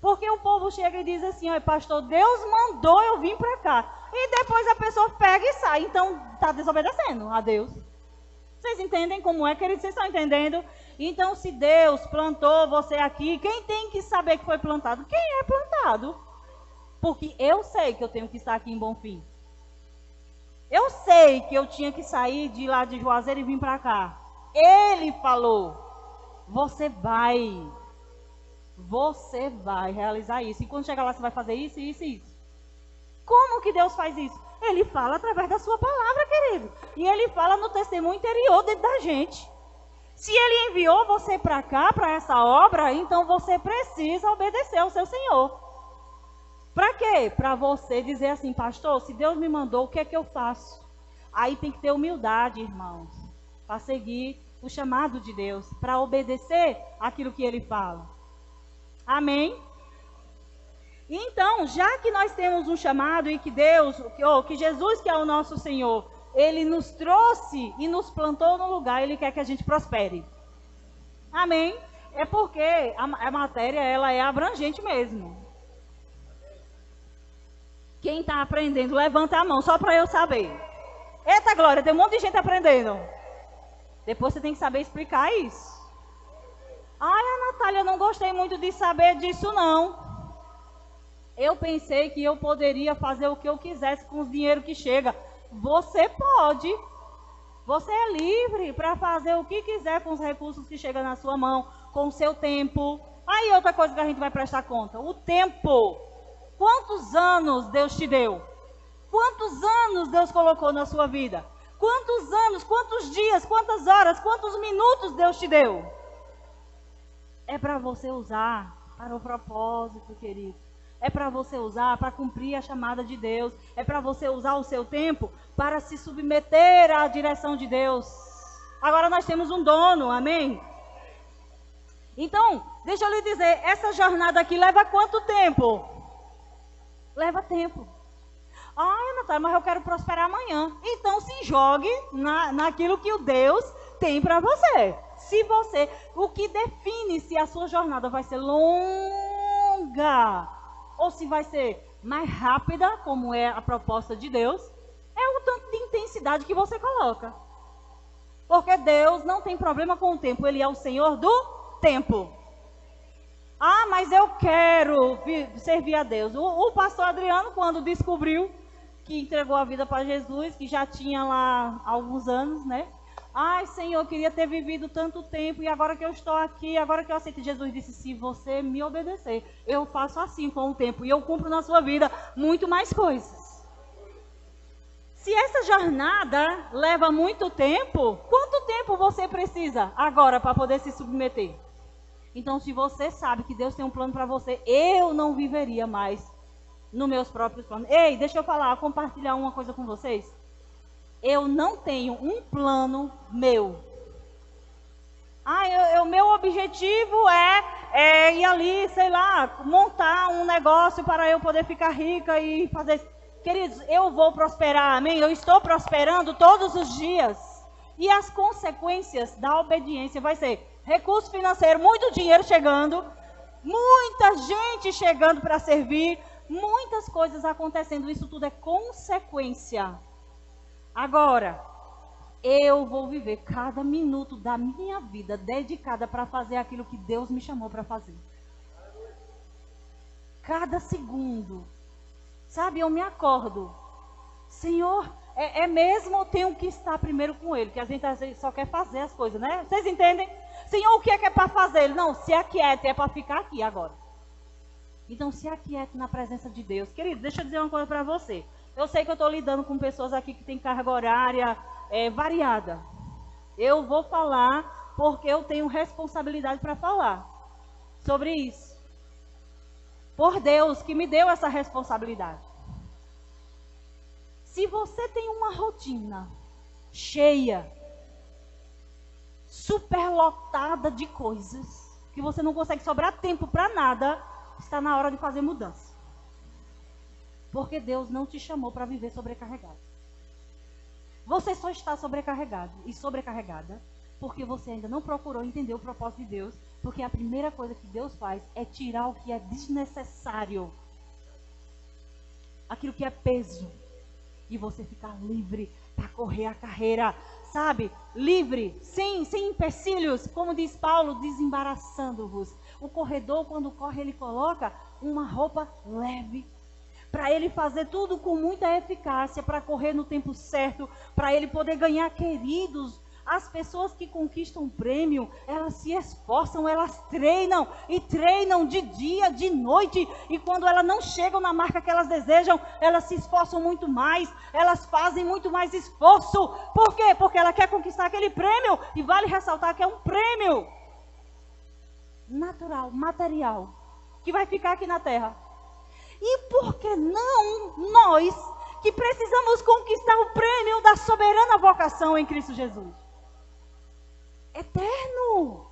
Porque o povo chega e diz assim, pastor, Deus mandou eu vir para cá. E depois a pessoa pega e sai. Então, está desobedecendo a Deus. Vocês entendem como é, queridos? Vocês estão entendendo? Então, se Deus plantou você aqui, quem tem que saber que foi plantado? Quem é plantado? Porque eu sei que eu tenho que estar aqui em Bonfim. Eu sei que eu tinha que sair de lá de Juazeiro e vir para cá. Ele falou, você vai realizar isso. E quando chegar lá, você vai fazer isso, isso e isso. Como que Deus faz isso? Ele fala através da sua palavra, querido. E Ele fala no testemunho interior dentro da gente. Se Ele enviou você para cá, para essa obra, então você precisa obedecer ao seu Senhor. Para quê? Para você dizer assim, pastor, se Deus me mandou, o que é que eu faço? Aí tem que ter humildade, irmãos, para seguir o chamado de Deus, para obedecer aquilo que Ele fala. Amém? Então, já que nós temos um chamado e que Deus, que Jesus, que é o nosso Senhor, Ele nos trouxe e nos plantou no lugar, Ele quer que a gente prospere. Amém? É porque a matéria, ela é abrangente mesmo. Quem está aprendendo, levanta a mão, só para eu saber. Eita glória, tem um monte de gente aprendendo. Depois você tem que saber explicar isso. Natália, eu não gostei muito de saber disso, não. Eu pensei que eu poderia fazer o que eu quisesse com o dinheiro que chega. Você pode. Você é livre para fazer o que quiser com os recursos que chegam na sua mão, com o seu tempo. Aí outra coisa que a gente vai prestar conta, o tempo. Quantos anos Deus te deu? Quantos anos Deus colocou na sua vida? Quantos anos, quantos dias, quantas horas, quantos minutos Deus te deu? É para você usar para o propósito, querido. É para você usar para cumprir a chamada de Deus. É para você usar o seu tempo para se submeter à direção de Deus. Agora nós temos um dono, amém? Então, deixa eu lhe dizer, essa jornada aqui leva quanto tempo? Leva tempo. Natália, mas eu quero prosperar amanhã. Então se jogue naquilo que o Deus tem para você. O que define se a sua jornada vai ser longa ou se vai ser mais rápida, como é a proposta de Deus, é o tanto de intensidade que você coloca. Porque Deus não tem problema com o tempo, Ele é o Senhor do tempo. Mas eu quero servir a Deus. O pastor Adriano, quando descobriu que entregou a vida para Jesus, que já tinha lá alguns anos, né? Ai, Senhor, eu queria ter vivido tanto tempo e agora que eu estou aqui, agora que eu aceito, Jesus disse, se você me obedecer, eu faço assim com o tempo e eu cumpro na sua vida muito mais coisas. Se essa jornada leva muito tempo, quanto tempo você precisa agora para poder se submeter? Então, se você sabe que Deus tem um plano para você, eu não viveria mais nos meus próprios planos. Ei, deixa eu falar, compartilhar uma coisa com vocês. Eu não tenho um plano meu. O meu objetivo é ir ali, sei lá, montar um negócio para eu poder ficar rica e fazer isso. Queridos, eu vou prosperar, amém? Eu estou prosperando todos os dias. E as consequências da obediência vai ser recurso financeiro, muito dinheiro chegando, muita gente chegando para servir, muitas coisas acontecendo. Isso tudo é consequência. Agora, eu vou viver cada minuto da minha vida dedicada para fazer aquilo que Deus me chamou para fazer. Cada segundo. Sabe, eu me acordo. Senhor, é mesmo eu tenho que estar primeiro com Ele, que a gente às vezes só quer fazer as coisas, né? Vocês entendem? Senhor, o que é para fazer? Ele, não, se aquiete, é para ficar aqui agora. Então, se aquiete na presença de Deus. Querido, deixa eu dizer uma coisa para você. Eu sei que eu estou lidando com pessoas aqui que têm carga horária variada. Eu vou falar porque eu tenho responsabilidade para falar sobre isso. Por Deus que me deu essa responsabilidade. Se você tem uma rotina cheia, superlotada de coisas, que você não consegue sobrar tempo para nada, está na hora de fazer mudança. Porque Deus não te chamou para viver sobrecarregado. Você só está sobrecarregado e sobrecarregada porque você ainda não procurou entender o propósito de Deus. Porque a primeira coisa que Deus faz é tirar o que é desnecessário. Aquilo que é peso. E você ficar livre para correr a carreira. Sabe? Livre, sem empecilhos. Como diz Paulo, desembaraçando-vos. O corredor, quando corre, ele coloca uma roupa leve. Para ele fazer tudo com muita eficácia, para correr no tempo certo, para ele poder ganhar, queridos. As pessoas que conquistam prêmio, elas se esforçam, elas treinam, e treinam de dia, de noite, e quando elas não chegam na marca que elas desejam, elas se esforçam muito mais, elas fazem muito mais esforço. Por quê? Porque ela quer conquistar aquele prêmio, e vale ressaltar que é um prêmio natural, material, que vai ficar aqui na terra. E por que não nós, que precisamos conquistar o prêmio da soberana vocação em Cristo Jesus? Eterno!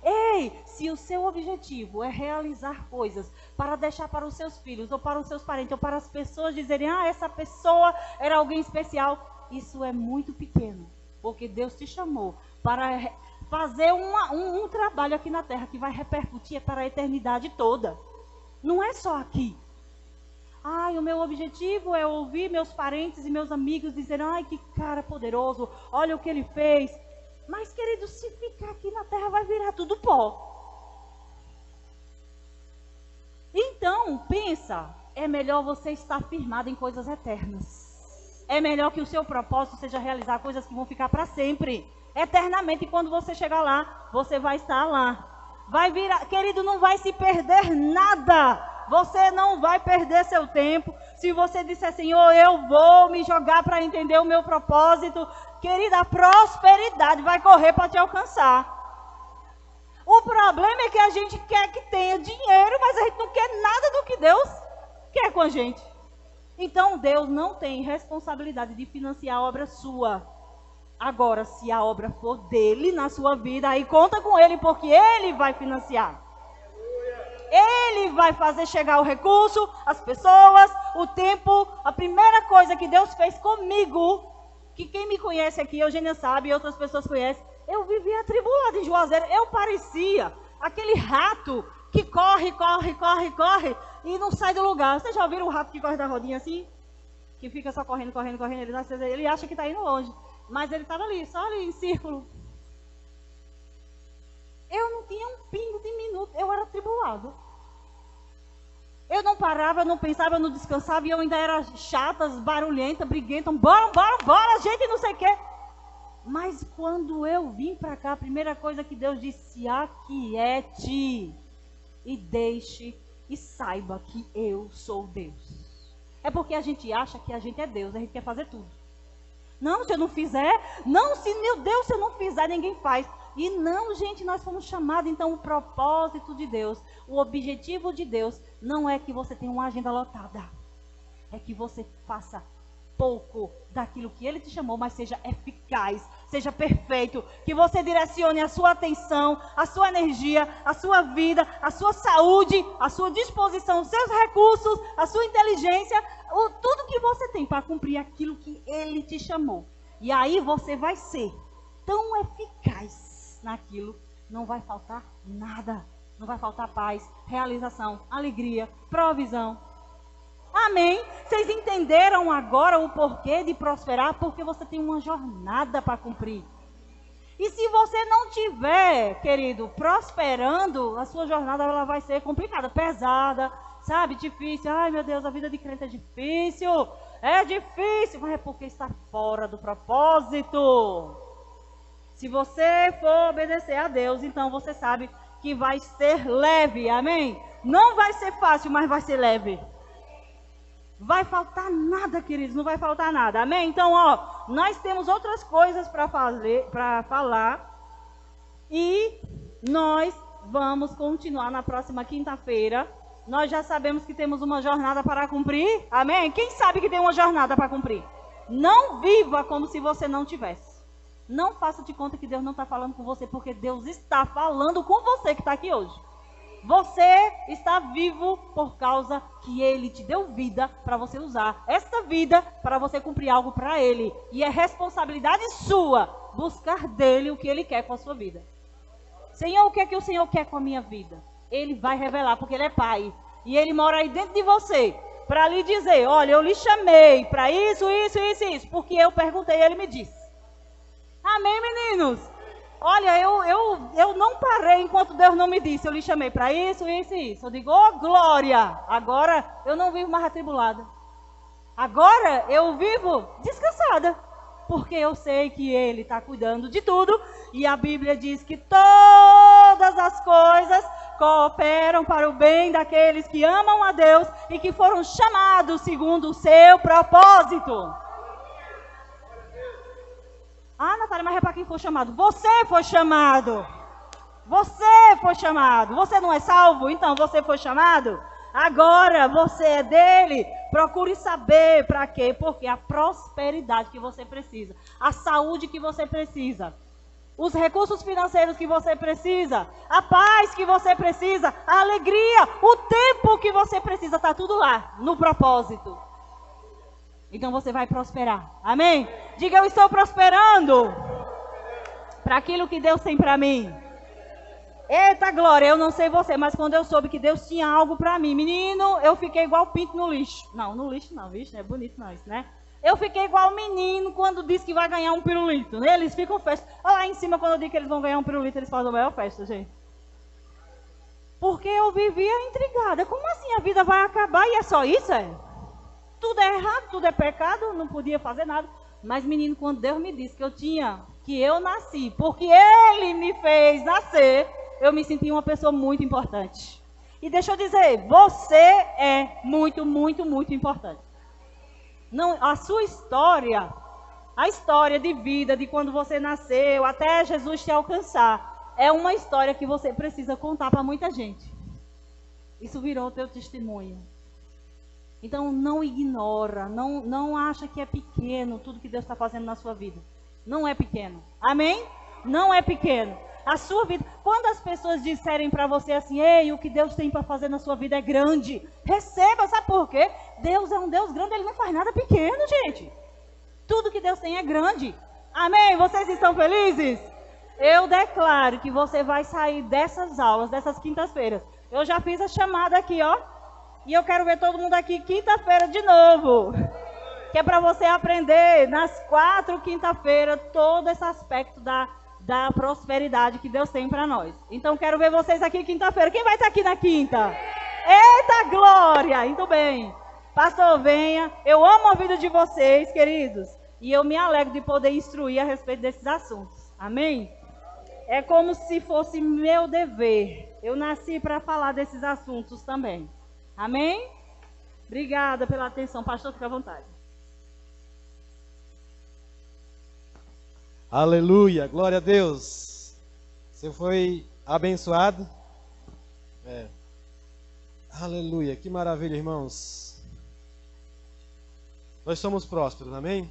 Ei, se o seu objetivo é realizar coisas para deixar para os seus filhos, ou para os seus parentes, ou para as pessoas dizerem, essa pessoa era alguém especial, isso é muito pequeno. Porque Deus te chamou para fazer um trabalho aqui na terra que vai repercutir para a eternidade toda. Não é só aqui. O meu objetivo é ouvir meus parentes e meus amigos dizerem, que cara poderoso, olha o que ele fez. Mas, querido, se ficar aqui na terra vai virar tudo pó. Então, pensa, é melhor você estar firmado em coisas eternas. É melhor que o seu propósito seja realizar coisas que vão ficar para sempre, eternamente. E quando você chegar lá, você vai estar lá. Vai virar, querido, não vai se perder nada. Você não vai perder seu tempo. Se você disser, Senhor, eu vou me jogar para entender o meu propósito, querida, a prosperidade vai correr para te alcançar. O problema é que a gente quer que tenha dinheiro, mas a gente não quer nada do que Deus quer com a gente. Então Deus não tem responsabilidade de financiar a obra sua. Agora, se a obra for dele na sua vida, aí conta com ele, porque ele vai financiar. Ele vai fazer chegar o recurso, as pessoas, o tempo. A primeira coisa que Deus fez comigo, que quem me conhece aqui, Eugênia sabe, e outras pessoas conhecem, eu vivia atribulada em Juazeiro. Eu parecia aquele rato que corre, e não sai do lugar. Vocês já ouviram o rato que corre da rodinha assim? Que fica só correndo, ele acha que está indo longe. Mas ele estava ali, só ali em círculo. Eu não tinha um pingo de minuto, eu era atribulado. Eu não parava, eu não pensava, eu não descansava, e eu ainda era chata, barulhenta, briguenta, bora, gente, não sei o quê. Mas quando eu vim para cá, a primeira coisa que Deus disse: aquiete e deixe e saiba que eu sou Deus. É porque a gente acha que a gente é Deus, a gente quer fazer tudo. Não, se eu não fizer, não, se meu Deus, se eu não fizer, ninguém faz. E não, gente, nós fomos chamados, então o propósito de Deus, o objetivo de Deus, não é que você tenha uma agenda lotada. É que você faça pouco daquilo que Ele te chamou, mas seja eficaz, seja perfeito, que você direcione a sua atenção, a sua energia, a sua vida, a sua saúde, a sua disposição, os seus recursos, a sua inteligência, tudo que você tem para cumprir aquilo que Ele te chamou. E aí você vai ser tão eficaz naquilo, não vai faltar nada, não vai faltar paz, realização, alegria, provisão. Amém? Vocês entenderam agora o porquê de prosperar? Porque você tem uma jornada para cumprir. E se você não tiver, querido, prosperando, a sua jornada ela vai ser complicada, pesada, sabe? Difícil. Ai, meu Deus, a vida de crente é difícil. É difícil, mas é porque está fora do propósito. Se você for obedecer a Deus, então você sabe que vai ser leve. Amém? Não vai ser fácil, mas vai ser leve. Vai faltar nada, queridos, não vai faltar nada, amém? Então, nós temos outras coisas para falar e nós vamos continuar na próxima quinta-feira. Nós já sabemos que temos uma jornada para cumprir, amém? Quem sabe que tem uma jornada para cumprir? Não viva como se você não tivesse. Não faça de conta que Deus não está falando com você, porque Deus está falando com você que está aqui hoje. Você está vivo por causa que Ele te deu vida para você usar esta vida para você cumprir algo para Ele. E é responsabilidade sua buscar dEle o que Ele quer com a sua vida. Senhor, o que é que o Senhor quer com a minha vida? Ele vai revelar, porque Ele é Pai. E Ele mora aí dentro de você para lhe dizer: olha, eu lhe chamei para isso, isso, isso, isso. Porque eu perguntei e Ele me disse. Amém, meninos? Olha, eu não parei enquanto Deus não me disse. Eu lhe chamei para isso, isso e isso. Eu digo: glória! Agora eu não vivo mais atribulada. Agora eu vivo descansada. Porque eu sei que Ele está cuidando de tudo. E a Bíblia diz que todas as coisas cooperam para o bem daqueles que amam a Deus e que foram chamados segundo o seu propósito. Ah, Natália, mas é para quem foi chamado? Você foi chamado. Você foi chamado. Você não é salvo? Então você foi chamado. Agora você é dele. Procure saber para quê. Porque a prosperidade que você precisa, a saúde que você precisa, os recursos financeiros que você precisa, a paz que você precisa, a alegria, o tempo que você precisa, está tudo lá, no propósito. Então você vai prosperar. Amém? Diga: eu estou prosperando para aquilo que Deus tem para mim. Eita glória, eu não sei você, mas quando eu soube que Deus tinha algo para mim, menino, eu fiquei igual pinto no lixo. Não, no lixo não, vixe, é bonito não isso, né? Eu fiquei igual menino quando diz que vai ganhar um pirulito. Eles ficam festa. Olha lá em cima, quando eu digo que eles vão ganhar um pirulito, eles fazem a maior festa, gente. Porque eu vivia intrigada. Como assim a vida vai acabar e é só isso, é? Tudo é errado, tudo é pecado, não podia fazer nada. Mas, menino, quando Deus me disse que eu nasci, porque Ele me fez nascer, eu me senti uma pessoa muito importante. E deixa eu dizer, você é muito, muito, muito importante. Não, a sua história, a história de vida, de quando você nasceu, até Jesus te alcançar, é uma história que você precisa contar para muita gente. Isso virou teu testemunho. Então não ignora, não acha que é pequeno tudo que Deus está fazendo na sua vida. Não é pequeno. Amém? Não é pequeno. A sua vida, quando as pessoas disserem para você assim: ei, o que Deus tem para fazer na sua vida é grande, receba, sabe por quê? Deus é um Deus grande, Ele não faz nada pequeno, gente. Tudo que Deus tem é grande. Amém? Vocês estão felizes? Eu declaro que você vai sair dessas aulas, dessas quintas-feiras. Eu já fiz a chamada aqui, ó. E eu quero ver todo mundo aqui quinta-feira de novo. Que é para você aprender nas 4 quinta-feiras todo esse aspecto da prosperidade que Deus tem para nós. Então quero ver vocês aqui quinta-feira. Quem vai estar aqui na quinta? Eita glória! Muito bem. Pastor, venha. Eu amo a vida de vocês, queridos. E eu me alegro de poder instruir a respeito desses assuntos. Amém? É como se fosse meu dever. Eu nasci para falar desses assuntos também. Amém? Obrigada pela atenção. Pastor, fica à vontade. Aleluia, glória a Deus. Você foi abençoado? Aleluia, que maravilha, irmãos. Nós somos prósperos, amém?